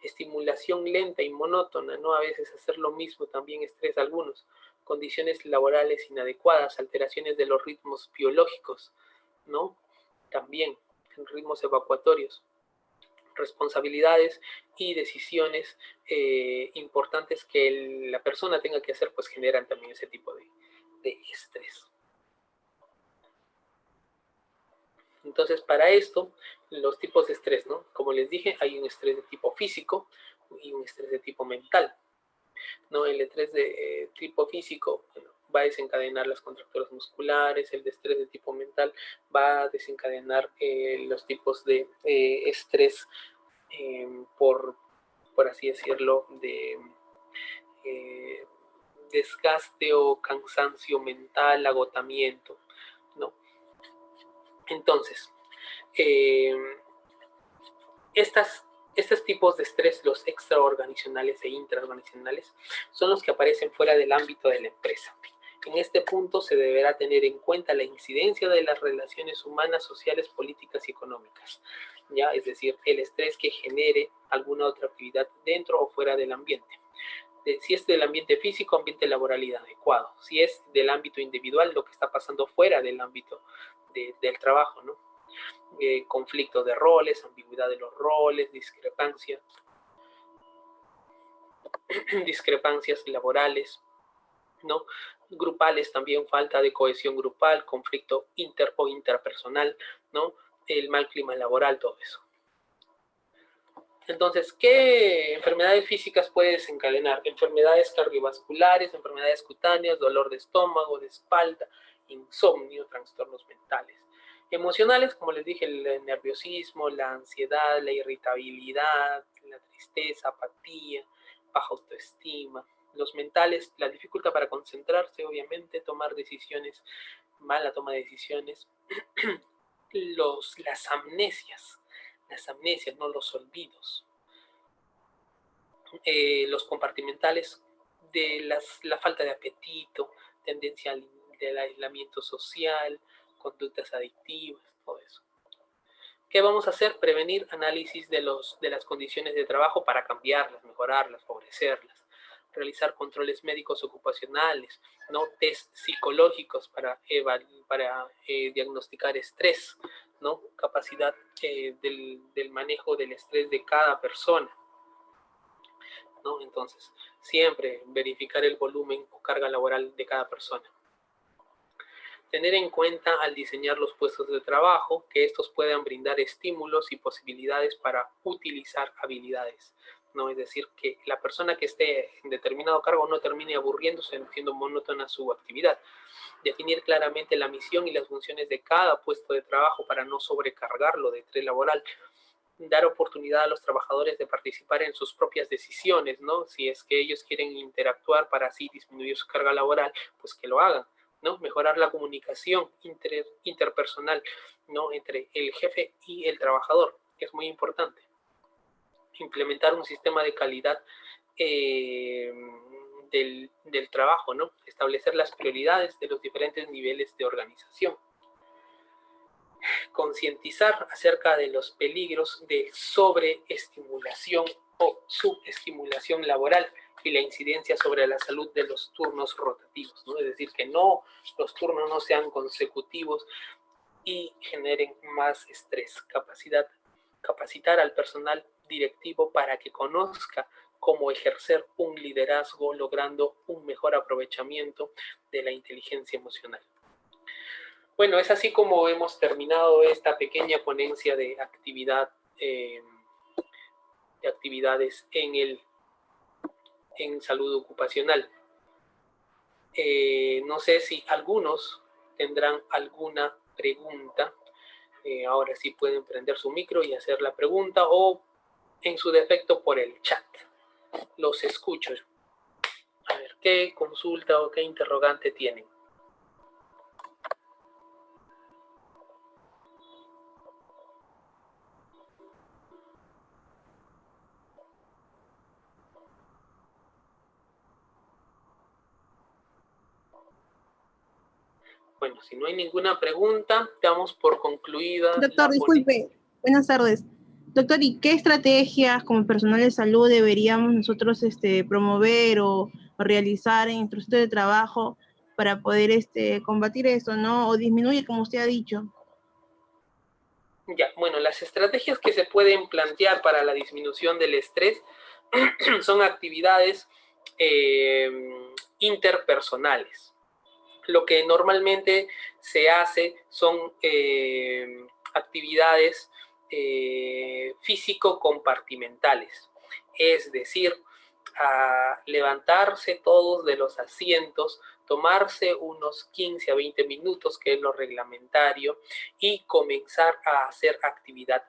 Speaker 1: estimulación lenta y monótona, ¿no? A veces hacer lo mismo también estresa a algunos, condiciones laborales inadecuadas, alteraciones de los ritmos biológicos, ¿no? También ritmos evacuatorios, responsabilidades y decisiones importantes que la persona tenga que hacer, pues generan también ese tipo de estrés. Entonces, para esto, los tipos de estrés, ¿no? Como les dije, hay un estrés de tipo físico y un estrés de tipo mental, ¿no? El estrés de tipo físico, bueno, va a desencadenar las contracturas musculares. El de estrés de tipo mental va a desencadenar los tipos de estrés por así decirlo, de desgaste o cansancio mental, agotamiento, ¿no? Entonces, estos tipos de estrés, los extraorganizacionales e intraorganizacionales, son los que aparecen fuera del ámbito de la empresa. En este punto se deberá tener en cuenta la incidencia de las relaciones humanas, sociales, políticas y económicas, ¿ya? Es decir, el estrés que genere alguna otra actividad dentro o fuera del ambiente. Si es del ambiente físico, ambiente laboral inadecuado. Si es del ámbito individual, lo que está pasando fuera del ámbito del trabajo, ¿no? Conflicto de roles, ambigüedad de los roles, discrepancias laborales, ¿no? Grupales también, falta de cohesión grupal, conflicto interpersonal, ¿no? El mal clima laboral, todo eso. Entonces, ¿qué enfermedades físicas puede desencadenar? Enfermedades cardiovasculares, enfermedades cutáneas, dolor de estómago, de espalda, insomnio, trastornos mentales. Emocionales, como les dije, el nerviosismo, la ansiedad, la irritabilidad, la tristeza, apatía, baja autoestima. Los mentales, la dificultad para concentrarse, obviamente, tomar decisiones, mala toma de decisiones. Las amnesias, no los olvidos. Los compartimentales, de la falta de apetito, tendencia del aislamiento social, conductas adictivas, todo eso. ¿Qué vamos a hacer? Prevenir análisis de las condiciones de trabajo para cambiarlas, mejorarlas, favorecerlas. Realizar controles médicos ocupacionales, ¿no? Test psicológicos para diagnosticar estrés, ¿no? Capacidad del manejo del estrés de cada persona, ¿no? Entonces, siempre verificar el volumen o carga laboral de cada persona. Tener en cuenta al diseñar los puestos de trabajo que estos puedan brindar estímulos y posibilidades para utilizar habilidades, ¿no? Es decir, que la persona que esté en determinado cargo no termine aburriéndose, siendo monótona su actividad. Definir claramente la misión y las funciones de cada puesto de trabajo para no sobrecargarlo de estrés laboral. Dar oportunidad a los trabajadores de participar en sus propias decisiones, ¿no? Si es que ellos quieren interactuar para así disminuir su carga laboral, pues que lo hagan, ¿no? Mejorar la comunicación interpersonal, ¿no? Entre el jefe y el trabajador, que es muy importante. implementar un sistema de calidad del trabajo, ¿no? Establecer las prioridades de los diferentes niveles de organización. Concientizar acerca de los peligros de sobreestimulación o subestimulación laboral y la incidencia sobre la salud de los turnos rotativos, ¿no? Es decir, que los turnos no sean consecutivos y generen más estrés. Capacitar al personal directivo para que conozca cómo ejercer un liderazgo logrando un mejor aprovechamiento de la inteligencia emocional. Bueno, es así como hemos terminado esta pequeña ponencia de actividades en salud ocupacional. No sé si algunos tendrán alguna pregunta. Ahora sí pueden prender su micro y hacer la pregunta o en su defecto por el chat. Los escucho. A ver, ¿qué consulta o qué interrogante tienen? Bueno, si no hay ninguna pregunta, damos por concluida.
Speaker 4: Doctor, disculpe. Buenas tardes. Doctor, ¿y qué estrategias como personal de salud deberíamos nosotros promover o realizar en nuestro sitio de trabajo para poder combatir esto, ¿no? O disminuir, como usted ha dicho.
Speaker 1: Ya, bueno, las estrategias que se pueden plantear para la disminución del estrés son actividades interpersonales. Lo que normalmente se hace son actividades físico-compartimentales, es decir, a levantarse todos de los asientos, tomarse unos 15 a 20 minutos, que es lo reglamentario, y comenzar a hacer actividad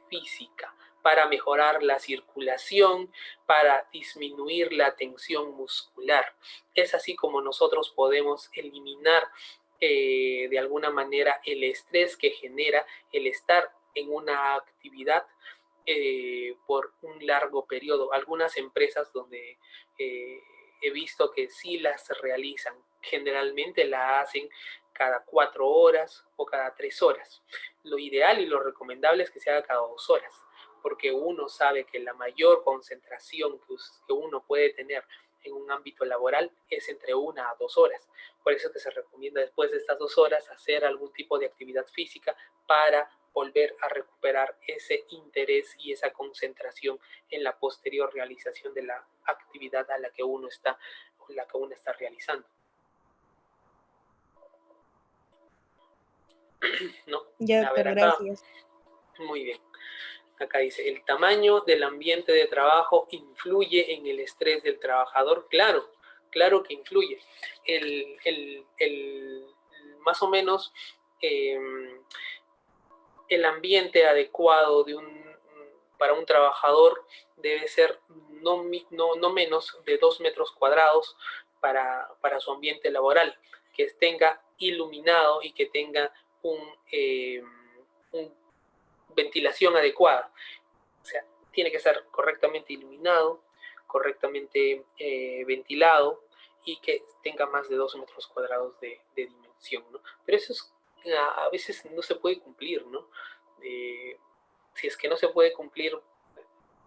Speaker 1: física para mejorar la circulación, para disminuir la tensión muscular. Es así como nosotros podemos eliminar de alguna manera el estrés que genera el estar en una actividad por un largo periodo. Algunas empresas donde he visto que sí las realizan, generalmente la hacen cada 4 horas o cada 3 horas. Lo ideal y lo recomendable es que se haga cada 2 horas, porque uno sabe que la mayor concentración que uno puede tener en un ámbito laboral es entre 1 a 2 horas. Por eso que se recomienda después de estas 2 horas hacer algún tipo de actividad física para volver a recuperar ese interés y esa concentración en la posterior realización de la actividad a la que uno está realizando. ¿No?
Speaker 4: Ya,
Speaker 1: A ver,
Speaker 4: doctor,
Speaker 1: acá.
Speaker 4: gracias.
Speaker 1: Muy bien. Acá dice, ¿el tamaño del ambiente de trabajo influye en el estrés del trabajador? Claro, claro que influye. Más o menos el ambiente adecuado para un trabajador debe ser no menos de 2 metros cuadrados para su ambiente laboral, que tenga iluminado y que tenga un ventilación adecuada. O sea, tiene que estar correctamente iluminado, correctamente ventilado y que tenga más de 2 metros cuadrados de dimensión, ¿no? Pero eso a veces no se puede cumplir, ¿no? Si es que no se puede cumplir,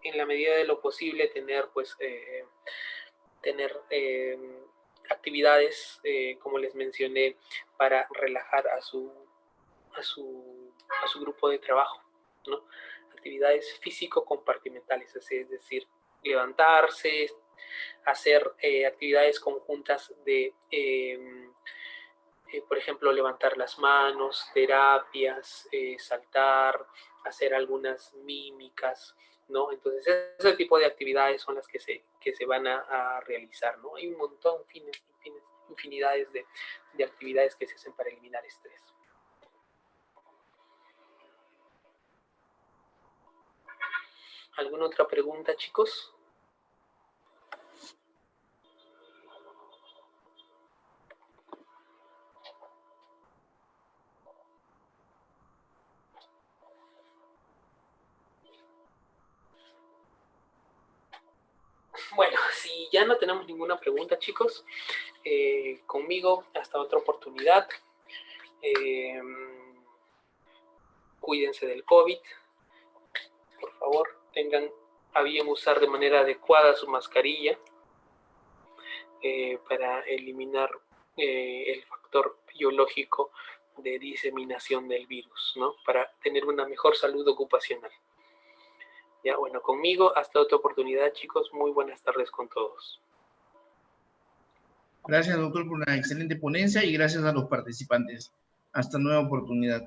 Speaker 1: en la medida de lo posible, tener actividades, como les mencioné, para relajar a su grupo de trabajo, ¿no? Actividades físico-compartimentales, es decir, levantarse, hacer actividades conjuntas de, por ejemplo, levantar las manos, terapias, saltar, hacer algunas mímicas, ¿no? Entonces, ese tipo de actividades son las que se van a realizar, ¿no? Hay un montón, infinidades de actividades que se hacen para eliminar estrés. ¿Alguna otra pregunta, chicos? Bueno, si ya no tenemos ninguna pregunta, chicos, conmigo hasta otra oportunidad. Cuídense del COVID. Por favor, tengan a bien usar de manera adecuada su mascarilla para eliminar el factor biológico de diseminación del virus, ¿no? Para tener una mejor salud ocupacional. Ya, bueno, conmigo hasta otra oportunidad, chicos. Muy buenas tardes con todos.
Speaker 5: Gracias, doctor, por una excelente ponencia y gracias a los participantes. Hasta nueva oportunidad.